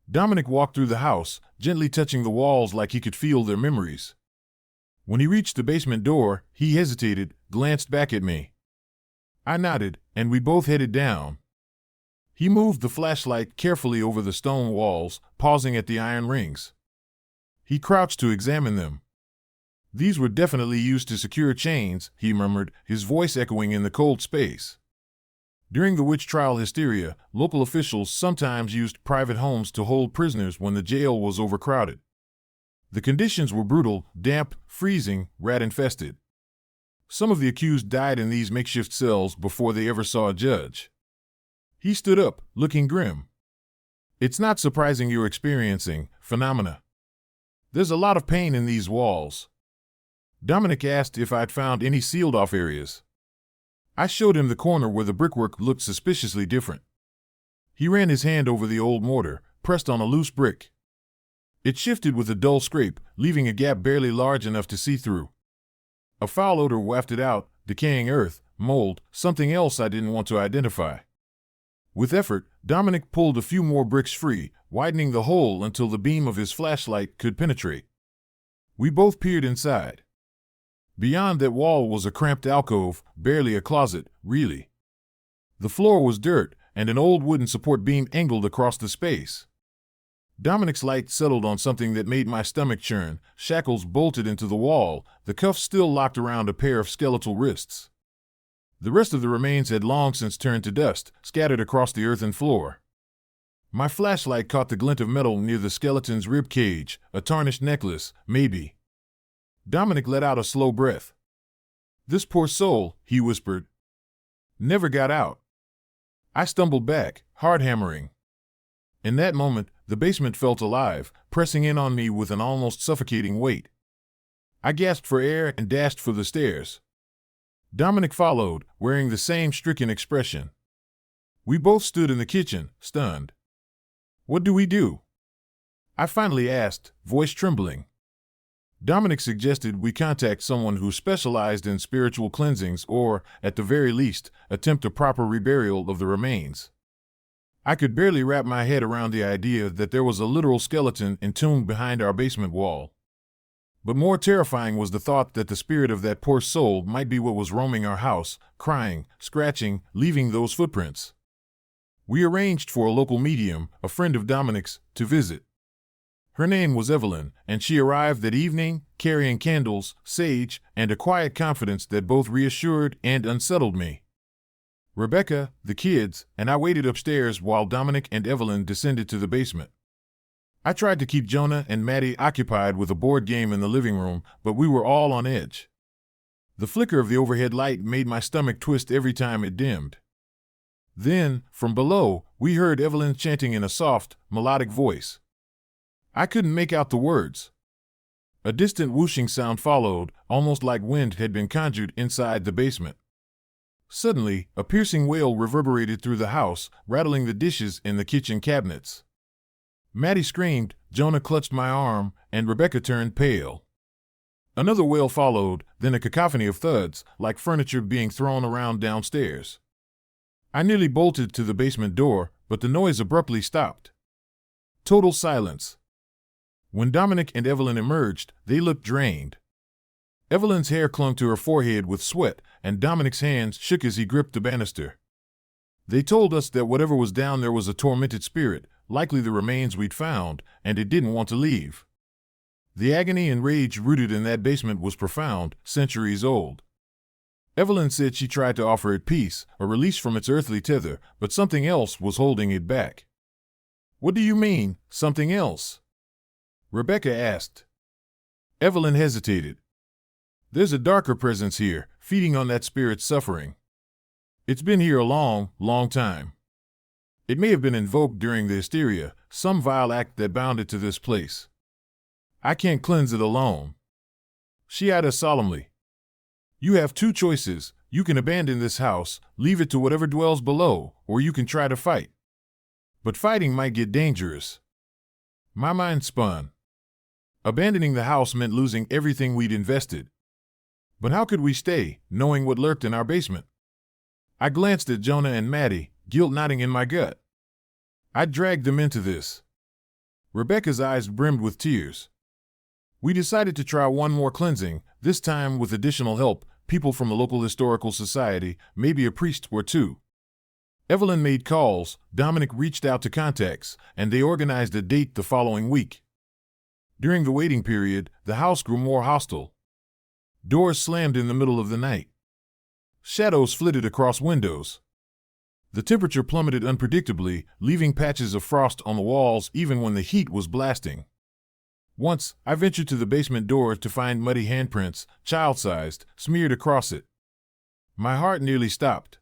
Dominic walked through the house, gently touching the walls like he could feel their memories. When he reached the basement door, he hesitated, glanced back at me. I nodded, and we both headed down. He moved the flashlight carefully over the stone walls, pausing at the iron rings. He crouched to examine them. These were definitely used to secure chains, he murmured, his voice echoing in the cold space. During the witch trial hysteria, local officials sometimes used private homes to hold prisoners when the jail was overcrowded. The conditions were brutal, damp, freezing, rat-infested. Some of the accused died in these makeshift cells before they ever saw a judge. He stood up, looking grim. It's not surprising you're experiencing phenomena. There's a lot of pain in these walls. Dominic asked if I'd found any sealed-off areas. I showed him the corner where the brickwork looked suspiciously different. He ran his hand over the old mortar, pressed on a loose brick. It shifted with a dull scrape, leaving a gap barely large enough to see through. A foul odor wafted out, decaying earth, mold, something else I didn't want to identify. With effort, Dominic pulled a few more bricks free, widening the hole until the beam of his flashlight could penetrate. We both peered inside. Beyond that wall was a cramped alcove, barely a closet, really. The floor was dirt, and an old wooden support beam angled across the space. Dominic's light settled on something that made my stomach churn, shackles bolted into the wall, the cuffs still locked around a pair of skeletal wrists. The rest of the remains had long since turned to dust, scattered across the earthen floor. My flashlight caught the glint of metal near the skeleton's rib cage, a tarnished necklace, maybe. Dominic let out a slow breath. "This poor soul," he whispered, "never got out." I stumbled back, hard hammering. In that moment, the basement felt alive, pressing in on me with an almost suffocating weight. I gasped for air and dashed for the stairs. Dominic followed, wearing the same stricken expression. We both stood in the kitchen, stunned. "What do we do?" I finally asked, voice trembling. Dominic suggested we contact someone who specialized in spiritual cleansings or, at the very least, attempt a proper reburial of the remains. I could barely wrap my head around the idea that there was a literal skeleton entombed behind our basement wall. But more terrifying was the thought that the spirit of that poor soul might be what was roaming our house, crying, scratching, leaving those footprints. We arranged for a local medium, a friend of Dominic's, to visit. Her name was Evelyn, and she arrived that evening, carrying candles, sage, and a quiet confidence that both reassured and unsettled me. Rebecca, the kids, and I waited upstairs while Dominic and Evelyn descended to the basement. I tried to keep Jonah and Maddie occupied with a board game in the living room, but we were all on edge. The flicker of the overhead light made my stomach twist every time it dimmed. Then, from below, we heard Evelyn chanting in a soft, melodic voice. I couldn't make out the words. A distant whooshing sound followed, almost like wind had been conjured inside the basement. Suddenly, a piercing wail reverberated through the house, rattling the dishes in the kitchen cabinets. Maddie screamed, Jonah clutched my arm, and Rebecca turned pale. Another wail followed, then a cacophony of thuds, like furniture being thrown around downstairs. I nearly bolted to the basement door, but the noise abruptly stopped. Total silence. When Dominic and Evelyn emerged, they looked drained. Evelyn's hair clung to her forehead with sweat, and Dominic's hands shook as he gripped the banister. They told us that whatever was down there was a tormented spirit, likely the remains we'd found, and it didn't want to leave. The agony and rage rooted in that basement was profound, centuries old. Evelyn said she tried to offer it peace, a release from its earthly tether, but something else was holding it back. What do you mean, something else? Rebecca asked. Evelyn hesitated. There's a darker presence here, feeding on that spirit's suffering. It's been here a long, long time. It may have been invoked during the hysteria, some vile act that bound it to this place. I can't cleanse it alone. She eyed us solemnly. You have two choices. You can abandon this house, leave it to whatever dwells below, or you can try to fight. But fighting might get dangerous. My mind spun. Abandoning the house meant losing everything we'd invested. But how could we stay, knowing what lurked in our basement? I glanced at Jonah and Maddie, guilt knotting in my gut. I'd dragged them into this. Rebecca's eyes brimmed with tears. We decided to try one more cleansing, this time with additional help, people from the local historical society, maybe a priest or two. Evelyn made calls, Dominic reached out to contacts, and they organized a date the following week. During the waiting period, the house grew more hostile. Doors slammed in the middle of the night. Shadows flitted across windows. The temperature plummeted unpredictably, leaving patches of frost on the walls even when the heat was blasting. Once, I ventured to the basement door to find muddy handprints, child-sized, smeared across it. My heart nearly stopped.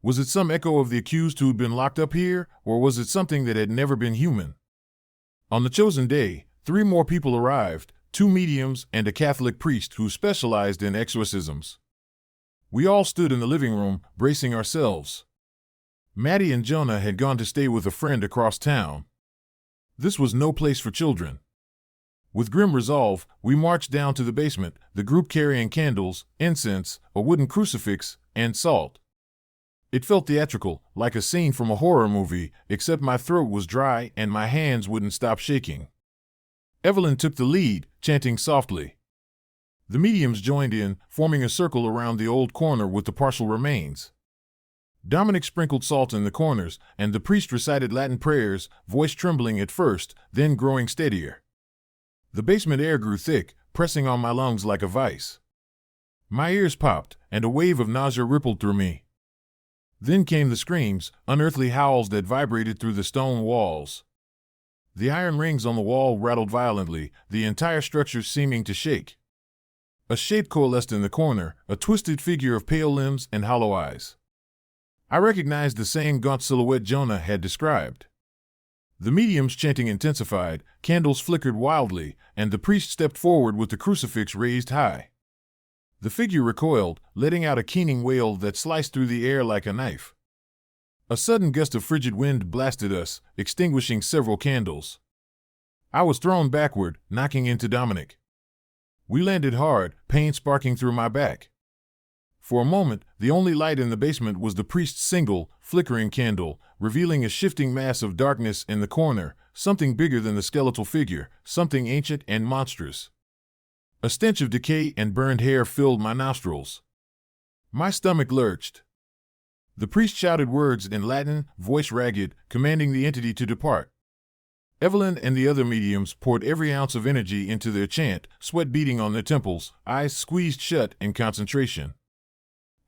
Was it some echo of the accused who'd been locked up here, or was it something that had never been human? On the chosen day, 3 more people arrived, 2 mediums and a Catholic priest who specialized in exorcisms. We all stood in the living room, bracing ourselves. Maddie and Jonah had gone to stay with a friend across town. This was no place for children. With grim resolve, we marched down to the basement, the group carrying candles, incense, a wooden crucifix, and salt. It felt theatrical, like a scene from a horror movie, except my throat was dry and my hands wouldn't stop shaking. Evelyn took the lead, chanting softly. The mediums joined in, forming a circle around the old corner with the partial remains. Dominic sprinkled salt in the corners, and the priest recited Latin prayers, voice trembling at first, then growing steadier. The basement air grew thick, pressing on my lungs like a vice. My ears popped, and a wave of nausea rippled through me. Then came the screams, unearthly howls that vibrated through the stone walls. The iron rings on the wall rattled violently, the entire structure seeming to shake. A shape coalesced in the corner, a twisted figure of pale limbs and hollow eyes. I recognized the same gaunt silhouette Jonah had described. The medium's chanting intensified, candles flickered wildly, and the priest stepped forward with the crucifix raised high. The figure recoiled, letting out a keening wail that sliced through the air like a knife. A sudden gust of frigid wind blasted us, extinguishing several candles. I was thrown backward, knocking into Dominic. We landed hard, pain sparking through my back. For a moment, the only light in the basement was the priest's single, flickering candle, revealing a shifting mass of darkness in the corner, something bigger than the skeletal figure, something ancient and monstrous. A stench of decay and burned hair filled my nostrils. My stomach lurched. The priest shouted words in Latin, voice ragged, commanding the entity to depart. Evelyn and the other mediums poured every ounce of energy into their chant, sweat beading on their temples, eyes squeezed shut in concentration.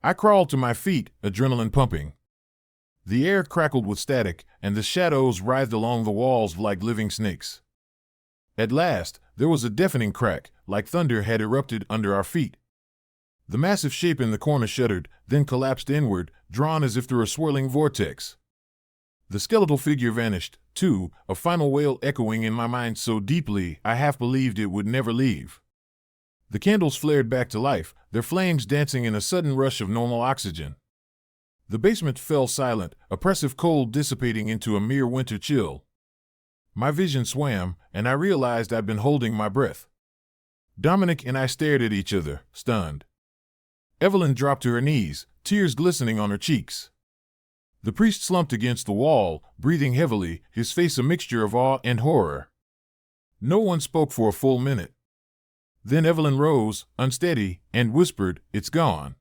I crawled to my feet, adrenaline pumping. The air crackled with static, and the shadows writhed along the walls like living snakes. At last, there was a deafening crack, like thunder had erupted under our feet. The massive shape in the corner shuddered, then collapsed inward, drawn as if through a swirling vortex. The skeletal figure vanished, too, a final wail echoing in my mind so deeply I half believed it would never leave. The candles flared back to life, their flames dancing in a sudden rush of normal oxygen. The basement fell silent, oppressive cold dissipating into a mere winter chill. My vision swam, and I realized I'd been holding my breath. Dominic and I stared at each other, stunned. Evelyn dropped to her knees, tears glistening on her cheeks. The priest slumped against the wall, breathing heavily, his face a mixture of awe and horror. No one spoke for a full minute. Then Evelyn rose, unsteady, and whispered, "It's gone.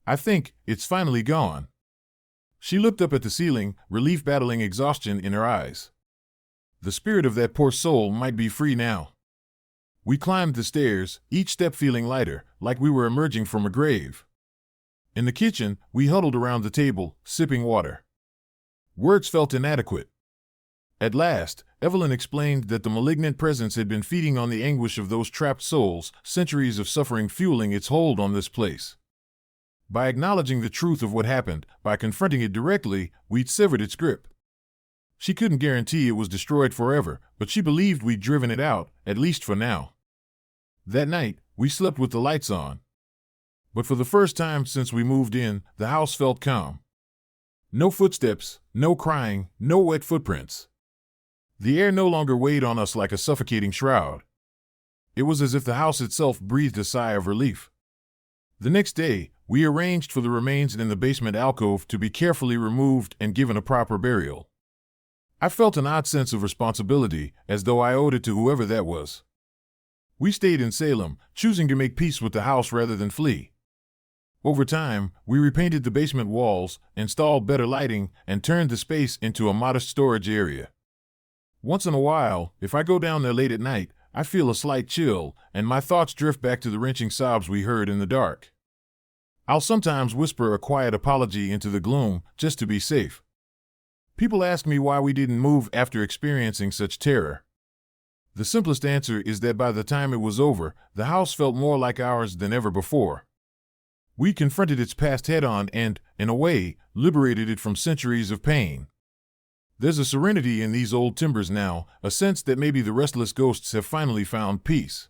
I think it's finally gone." She looked up at the ceiling, relief battling exhaustion in her eyes. The spirit of that poor soul might be free now. We climbed the stairs, each step feeling lighter, like we were emerging from a grave. In the kitchen, we huddled around the table, sipping water. Words felt inadequate. At last, Evelyn explained that the malignant presence had been feeding on the anguish of those trapped souls, centuries of suffering fueling its hold on this place. By acknowledging the truth of what happened, by confronting it directly, we'd severed its grip. She couldn't guarantee it was destroyed forever, but she believed we'd driven it out, at least for now. That night, we slept with the lights on. But for the first time since we moved in, the house felt calm. No footsteps, no crying, no wet footprints. The air no longer weighed on us like a suffocating shroud. It was as if the house itself breathed a sigh of relief. The next day, we arranged for the remains in the basement alcove to be carefully removed and given a proper burial. I felt an odd sense of responsibility, as though I owed it to whoever that was. We stayed in Salem, choosing to make peace with the house rather than flee. Over time, we repainted the basement walls, installed better lighting, and turned the space into a modest storage area. Once in a while, if I go down there late at night, I feel a slight chill, and my thoughts drift back to the wrenching sobs we heard in the dark. I'll sometimes whisper a quiet apology into the gloom, just to be safe. People ask me why we didn't move after experiencing such terror. The simplest answer is that by the time it was over, the house felt more like ours than ever before. We confronted its past head-on and, in a way, liberated it from centuries of pain. There's a serenity in these old timbers now, a sense that maybe the restless ghosts have finally found peace.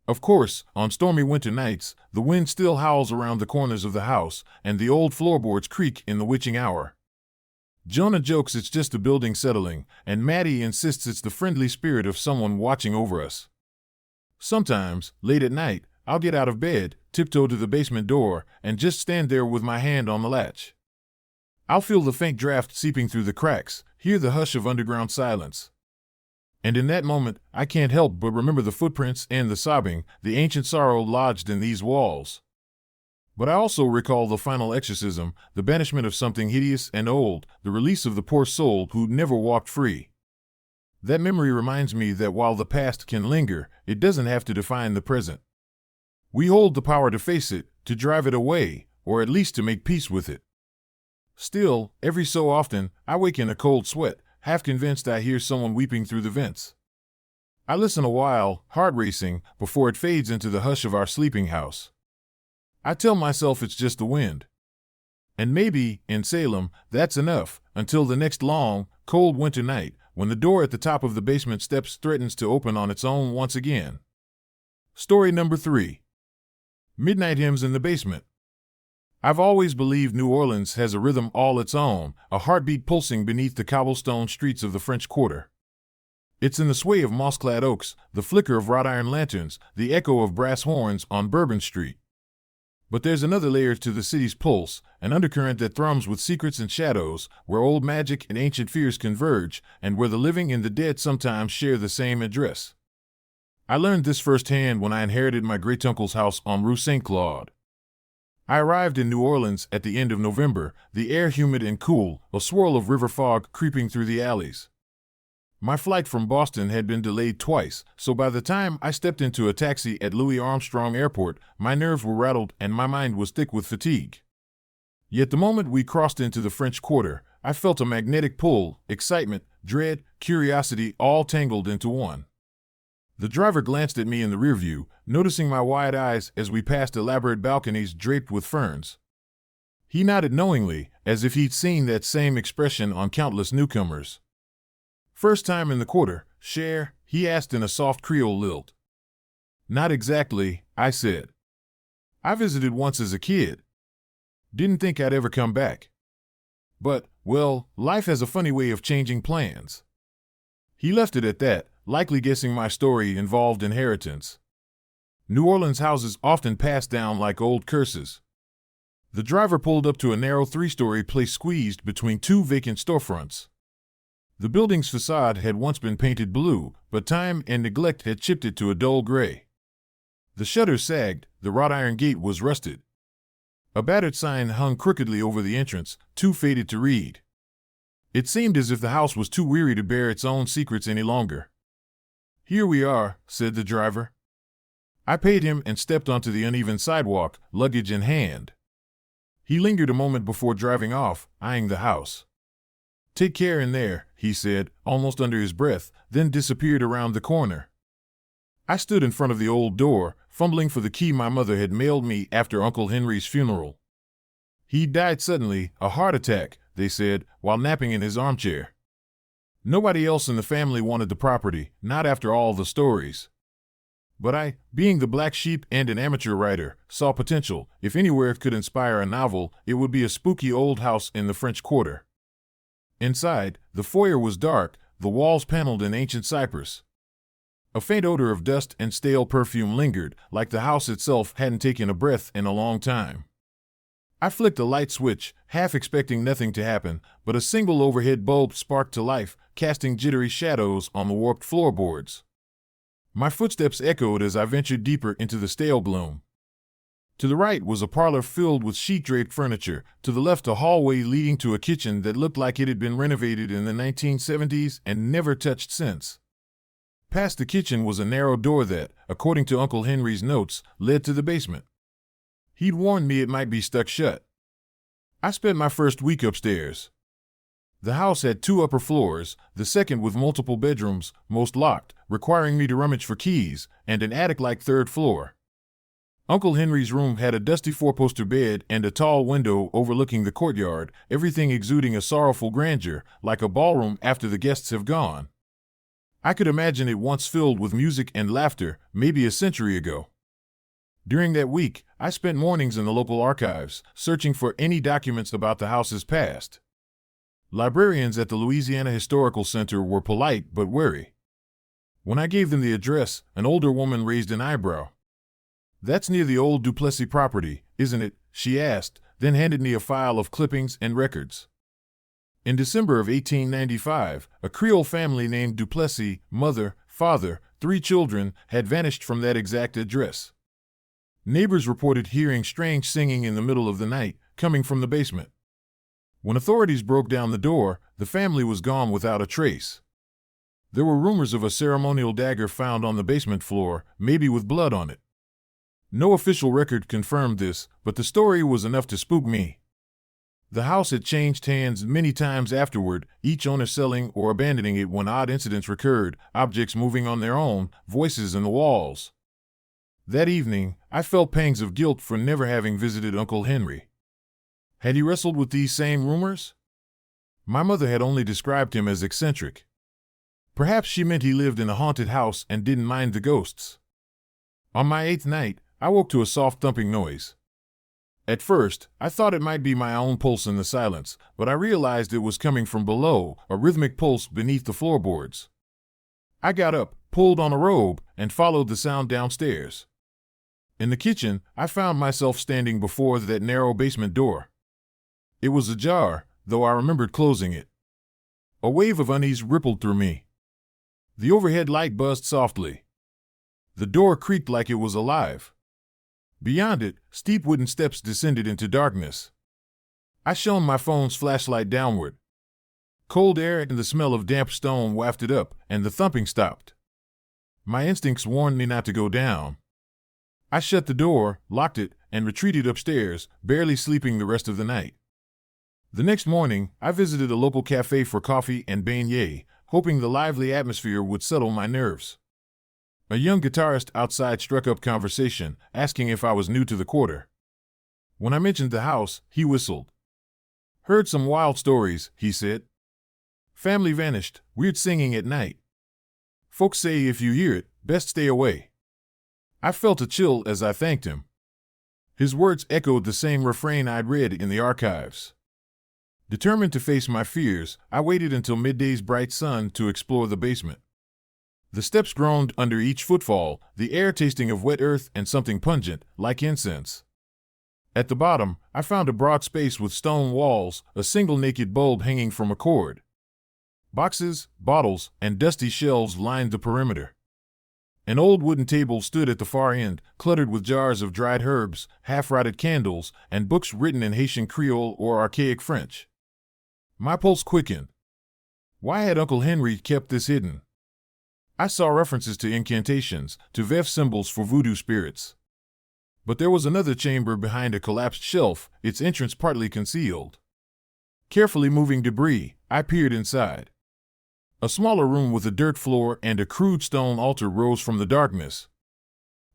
Of course, on stormy winter nights, the wind still howls around the corners of the house, and the old floorboards creak in the witching hour. Jonah jokes it's just the building settling, and Maddie insists it's the friendly spirit of someone watching over us. Sometimes, late at night, I'll get out of bed, tiptoe to the basement door, and just stand there with my hand on the latch. I'll feel the faint draft seeping through the cracks, hear the hush of underground silence. And in that moment, I can't help but remember the footprints and the sobbing, the ancient sorrow lodged in these walls. But I also recall the final exorcism, the banishment of something hideous and old, the release of the poor soul who never walked free. That memory reminds me that while the past can linger, it doesn't have to define the present. We hold the power to face it, to drive it away, or at least to make peace with it. Still, every so often, I wake in a cold sweat, half convinced I hear someone weeping through the vents. I listen a while, heart racing, before it fades into the hush of our sleeping house. I tell myself it's just the wind. And maybe, in Salem, that's enough, until the next long, cold winter night, when the door at the top of the basement steps threatens to open on its own once again. Story number 3. Midnight Hymns in the Basement. I've always believed New Orleans has a rhythm all its own, a heartbeat pulsing beneath the cobblestone streets of the French Quarter. It's in the sway of moss-clad oaks, the flicker of wrought iron lanterns, the echo of brass horns on Bourbon Street. But there's another layer to the city's pulse, an undercurrent that thrums with secrets and shadows, where old magic and ancient fears converge, and where the living and the dead sometimes share the same address. I learned this firsthand when I inherited my great-uncle's house on Rue St. Claude. I arrived in New Orleans at the end of November, the air humid and cool, a swirl of river fog creeping through the alleys. My flight from Boston had been delayed twice, so by the time I stepped into a taxi at Louis Armstrong Airport, my nerves were rattled and my mind was thick with fatigue. Yet the moment we crossed into the French Quarter, I felt a magnetic pull, excitement, dread, curiosity, all tangled into one. The driver glanced at me in the rearview, noticing my wide eyes as we passed elaborate balconies draped with ferns. He nodded knowingly, as if he'd seen that same expression on countless newcomers. "First time in the Quarter, cher?" he asked in a soft Creole lilt. "Not exactly," I said. "I visited once as a kid. Didn't think I'd ever come back. But, well, life has a funny way of changing plans." He left it at that, likely guessing my story involved inheritance. New Orleans houses often pass down like old curses. The driver pulled up to a narrow 3-story place squeezed between 2 vacant storefronts. The building's facade had once been painted blue, but time and neglect had chipped it to a dull gray. The shutters sagged, the wrought iron gate was rusted. A battered sign hung crookedly over the entrance, too faded to read. It seemed as if the house was too weary to bear its own secrets any longer. "Here we are," said the driver. I paid him and stepped onto the uneven sidewalk, luggage in hand. He lingered a moment before driving off, eyeing the house. "Take care in there," he said, almost under his breath, then disappeared around the corner. I stood in front of the old door, fumbling for the key my mother had mailed me after Uncle Henry's funeral. "He died suddenly, a heart attack," they said, while napping in his armchair. Nobody else in the family wanted the property, not after all the stories. But I, being the black sheep and an amateur writer, saw potential. If anywhere it could inspire a novel, it would be a spooky old house in the French Quarter. Inside, the foyer was dark, the walls paneled in ancient cypress. A faint odor of dust and stale perfume lingered, like the house itself hadn't taken a breath in a long time. I flicked a light switch, half expecting nothing to happen, but a single overhead bulb sparked to life, casting jittery shadows on the warped floorboards. My footsteps echoed as I ventured deeper into the stale gloom. To the right was a parlor filled with sheet-draped furniture, to the left a hallway leading to a kitchen that looked like it had been renovated in the 1970s and never touched since. Past the kitchen was a narrow door that, according to Uncle Henry's notes, led to the basement. He'd warned me it might be stuck shut. I spent my first week upstairs. The house had 2 upper floors, the second with multiple bedrooms, most locked, requiring me to rummage for keys, and an attic-like 3rd floor. Uncle Henry's room had a dusty 4-poster bed and a tall window overlooking the courtyard, everything exuding a sorrowful grandeur, like a ballroom after the guests have gone. I could imagine it once filled with music and laughter, maybe a century ago. During that week, I spent mornings in the local archives, searching for any documents about the house's past. Librarians at the Louisiana Historical Center were polite but wary. When I gave them the address, an older woman raised an eyebrow. "That's near the old Duplessis property, isn't it?" she asked, then handed me a file of clippings and records. In December of 1895, a Creole family named Duplessis, mother, father, 3 children, had vanished from that exact address. Neighbors reported hearing strange singing in the middle of the night, coming from the basement. When authorities broke down the door, the family was gone without a trace. There were rumors of a ceremonial dagger found on the basement floor, maybe with blood on it. No official record confirmed this, but the story was enough to spook me. The house had changed hands many times afterward, each owner selling or abandoning it when odd incidents recurred, objects moving on their own, voices in the walls. That evening, I felt pangs of guilt for never having visited Uncle Henry. Had he wrestled with these same rumors? My mother had only described him as eccentric. Perhaps she meant he lived in a haunted house and didn't mind the ghosts. On my 8th night, I woke to a soft thumping noise. At first, I thought it might be my own pulse in the silence, but I realized it was coming from below, a rhythmic pulse beneath the floorboards. I got up, pulled on a robe, and followed the sound downstairs. In the kitchen, I found myself standing before that narrow basement door. It was ajar, though I remembered closing it. A wave of unease rippled through me. The overhead light buzzed softly. The door creaked like it was alive. Beyond it, steep wooden steps descended into darkness. I shone my phone's flashlight downward. Cold air and the smell of damp stone wafted up, and the thumping stopped. My instincts warned me not to go down. I shut the door, locked it, and retreated upstairs, barely sleeping the rest of the night. The next morning, I visited a local cafe for coffee and beignets, hoping the lively atmosphere would settle my nerves. A young guitarist outside struck up conversation, asking if I was new to the quarter. When I mentioned the house, he whistled. "Heard some wild stories," he said. "Family vanished, weird singing at night. Folks say if you hear it, best stay away." I felt a chill as I thanked him. His words echoed the same refrain I'd read in the archives. Determined to face my fears, I waited until midday's bright sun to explore the basement. The steps groaned under each footfall, the air tasting of wet earth and something pungent, like incense. At the bottom, I found a broad space with stone walls, a single naked bulb hanging from a cord. Boxes, bottles, and dusty shelves lined the perimeter. An old wooden table stood at the far end, cluttered with jars of dried herbs, half-rotted candles, and books written in Haitian Creole or archaic French. My pulse quickened. Why had Uncle Henry kept this hidden? I saw references to incantations, to Vef symbols for voodoo spirits. But there was another chamber behind a collapsed shelf, its entrance partly concealed. Carefully moving debris, I peered inside. A smaller room with a dirt floor and a crude stone altar rose from the darkness.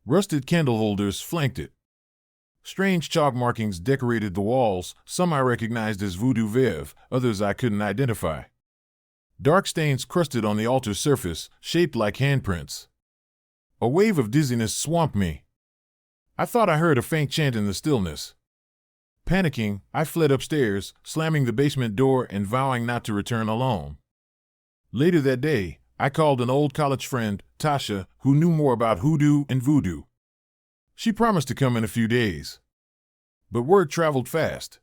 Rusted candle holders flanked it. Strange chalk markings decorated the walls, some I recognized as voodoo Vev, others I couldn't identify. Dark stains crusted on the altar's surface, shaped like handprints. A wave of dizziness swamped me. I thought I heard a faint chant in the stillness. Panicking, I fled upstairs, slamming the basement door and vowing not to return alone. Later that day, I called an old college friend, Tasha, who knew more about hoodoo and voodoo. She promised to come in a few days. But word traveled fast.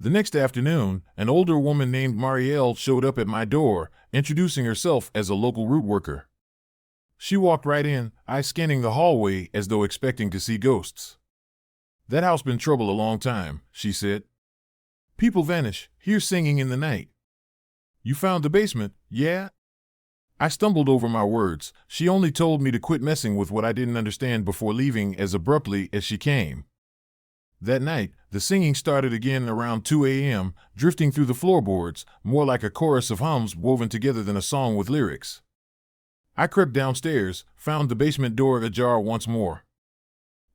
The next afternoon, an older woman named Marielle showed up at my door, introducing herself as a local root worker. She walked right in, eyes scanning the hallway as though expecting to see ghosts. "That house been trouble a long time," she said. "People vanish, hear singing in the night." "You found the basement, yeah?" I stumbled over my words. She only told me to quit messing with what I didn't understand before leaving as abruptly as she came. That night, the singing started again around 2 a.m., drifting through the floorboards, more like a chorus of hums woven together than a song with lyrics. I crept downstairs, found the basement door ajar once more.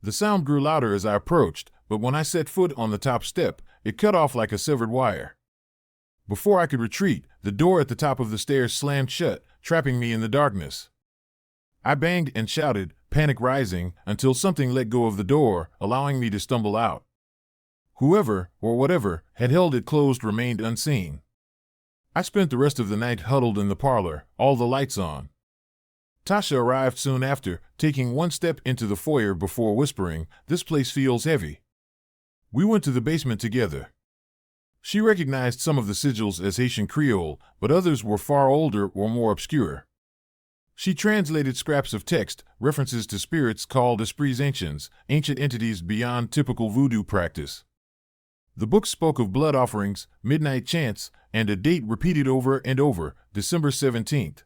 The sound grew louder as I approached, but when I set foot on the top step, it cut off like a severed wire. Before I could retreat, the door at the top of the stairs slammed shut, trapping me in the darkness. I banged and shouted, panic rising, until something let go of the door, allowing me to stumble out. Whoever, or whatever, had held it closed remained unseen. I spent the rest of the night huddled in the parlor, all the lights on. Tasha arrived soon after, taking one step into the foyer before whispering, "This place feels heavy." We went to the basement together. She recognized some of the sigils as Haitian Creole, but others were far older or more obscure. She translated scraps of text, references to spirits called esprits anciens, ancient entities beyond typical voodoo practice. The book spoke of blood offerings, midnight chants, and a date repeated over and over, December 17th.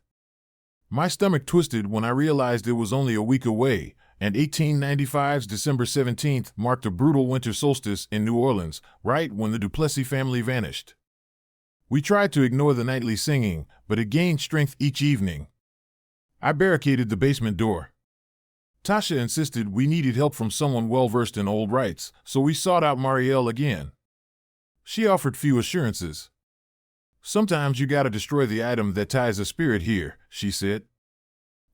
My stomach twisted when I realized it was only a week away, and 1895's December 17th marked a brutal winter solstice in New Orleans, right when the Duplessis family vanished. We tried to ignore the nightly singing, but it gained strength each evening. I barricaded the basement door. Tasha insisted we needed help from someone well-versed in old rites, so we sought out Marielle again. She offered few assurances. "Sometimes you gotta destroy the item that ties a spirit here," she said.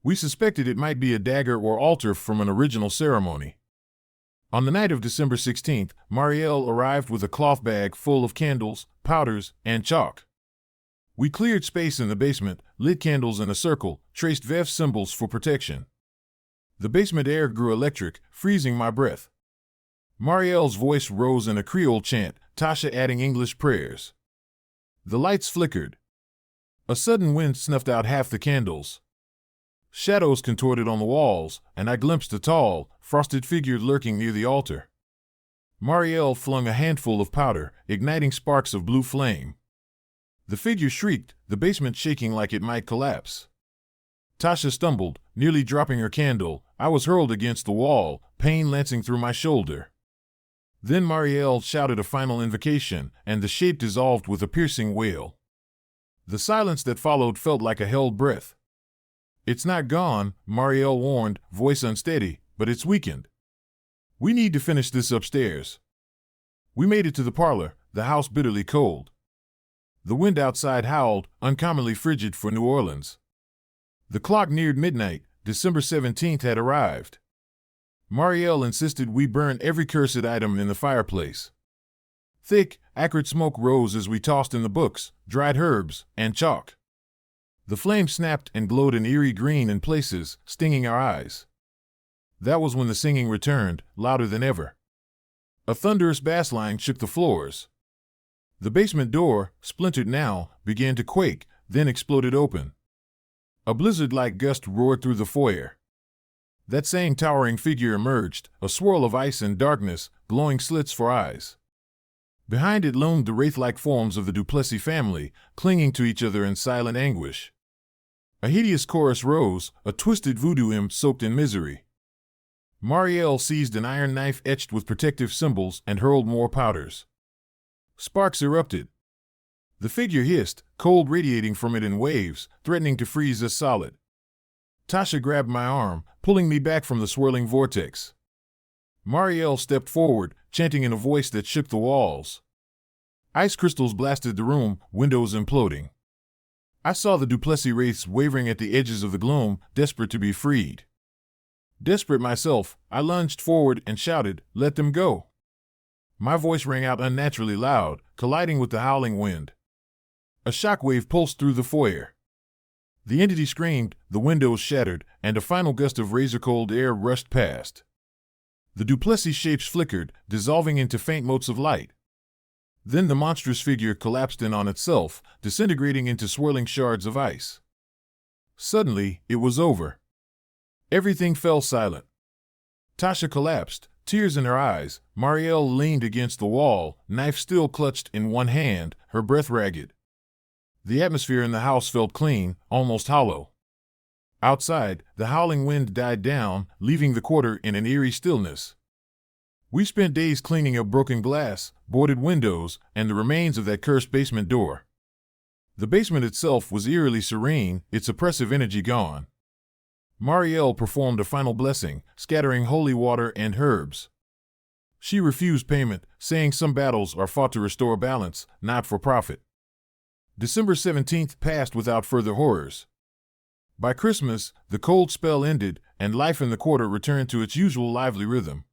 We suspected it might be a dagger or altar from an original ceremony. On the night of December 16th, Marielle arrived with a cloth bag full of candles, powders, and chalk. We cleared space in the basement, lit candles in a circle, traced Vef symbols for protection. The basement air grew electric, freezing my breath. Marielle's voice rose in a Creole chant, Tasha adding English prayers. The lights flickered. A sudden wind snuffed out half the candles. Shadows contorted on the walls, and I glimpsed a tall, frosted figure lurking near the altar. Marielle flung a handful of powder, igniting sparks of blue flame. The figure shrieked, the basement shaking like it might collapse. Tasha stumbled, nearly dropping her candle. I was hurled against the wall, pain lancing through my shoulder. Then Marielle shouted a final invocation, and the shape dissolved with a piercing wail. The silence that followed felt like a held breath. "It's not gone," Marielle warned, voice unsteady, "but it's weakened. We need to finish this upstairs." We made it to the parlor, the house bitterly cold. The wind outside howled, uncommonly frigid for New Orleans. The clock neared midnight. December 17th had arrived. Marielle insisted we burn every cursed item in the fireplace. Thick, acrid smoke rose as we tossed in the books, dried herbs, and chalk. The flame snapped and glowed an eerie green in places, stinging our eyes. That was when the singing returned, louder than ever. A thunderous bass line shook the floors. The basement door, splintered now, began to quake, then exploded open. A blizzard-like gust roared through the foyer. That same towering figure emerged, a swirl of ice and darkness, glowing slits for eyes. Behind it loomed the wraith-like forms of the Duplessis family, clinging to each other in silent anguish. A hideous chorus rose, a twisted voodoo hymn soaked in misery. Marielle seized an iron knife etched with protective symbols and hurled more powders. Sparks erupted. The figure hissed, cold radiating from it in waves, threatening to freeze us solid. Tasha grabbed my arm, pulling me back from the swirling vortex. Marielle stepped forward, chanting in a voice that shook the walls. Ice crystals blasted the room, windows imploding. I saw the Duplessis wraiths wavering at the edges of the gloom, desperate to be freed. Desperate myself, I lunged forward and shouted, "Let them go!" My voice rang out unnaturally loud, colliding with the howling wind. A shockwave pulsed through the foyer. The entity screamed, the windows shattered, and a final gust of razor-cold air rushed past. The Duplessis shapes flickered, dissolving into faint motes of light. Then the monstrous figure collapsed in on itself, disintegrating into swirling shards of ice. Suddenly, it was over. Everything fell silent. Tasha collapsed, tears in her eyes. Marielle leaned against the wall, knife still clutched in one hand, her breath ragged. The atmosphere in the house felt clean, almost hollow. Outside, the howling wind died down, leaving the quarter in an eerie stillness. We spent days cleaning up broken glass, boarded windows, and the remains of that cursed basement door. The basement itself was eerily serene, its oppressive energy gone. Marielle performed a final blessing, scattering holy water and herbs. She refused payment, saying some battles are fought to restore balance, not for profit. December 17th passed without further horrors. By Christmas, the cold spell ended, and life in the quarter returned to its usual lively rhythm.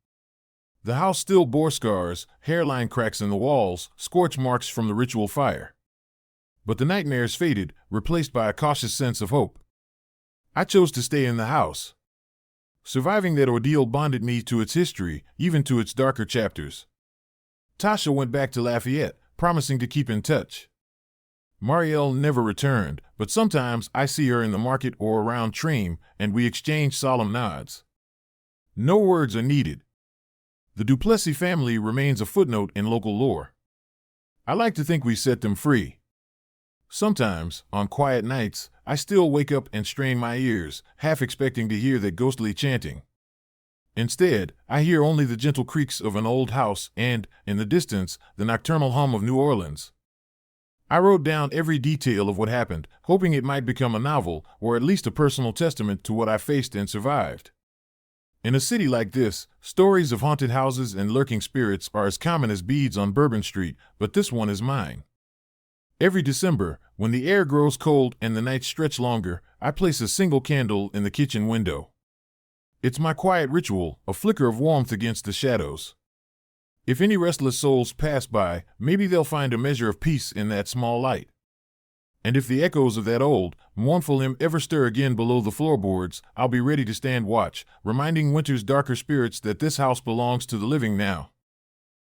The house still bore scars, hairline cracks in the walls, scorch marks from the ritual fire. But the nightmares faded, replaced by a cautious sense of hope. I chose to stay in the house. Surviving that ordeal bonded me to its history, even to its darker chapters. Tasha went back to Lafayette, promising to keep in touch. Marielle never returned, but sometimes I see her in the market or around Treem, and we exchange solemn nods. No words are needed. The Duplessis family remains a footnote in local lore. I like to think we set them free. Sometimes, on quiet nights, I still wake up and strain my ears, half expecting to hear that ghostly chanting. Instead, I hear only the gentle creaks of an old house and, in the distance, the nocturnal hum of New Orleans. I wrote down every detail of what happened, hoping it might become a novel, or at least a personal testament to what I faced and survived. In a city like this, stories of haunted houses and lurking spirits are as common as beads on Bourbon Street, but this one is mine. Every December, when the air grows cold and the nights stretch longer, I place a single candle in the kitchen window. It's my quiet ritual, a flicker of warmth against the shadows. If any restless souls pass by, maybe they'll find a measure of peace in that small light. And if the echoes of that old, mournful hymn ever stir again below the floorboards, I'll be ready to stand watch, reminding winter's darker spirits that this house belongs to the living now.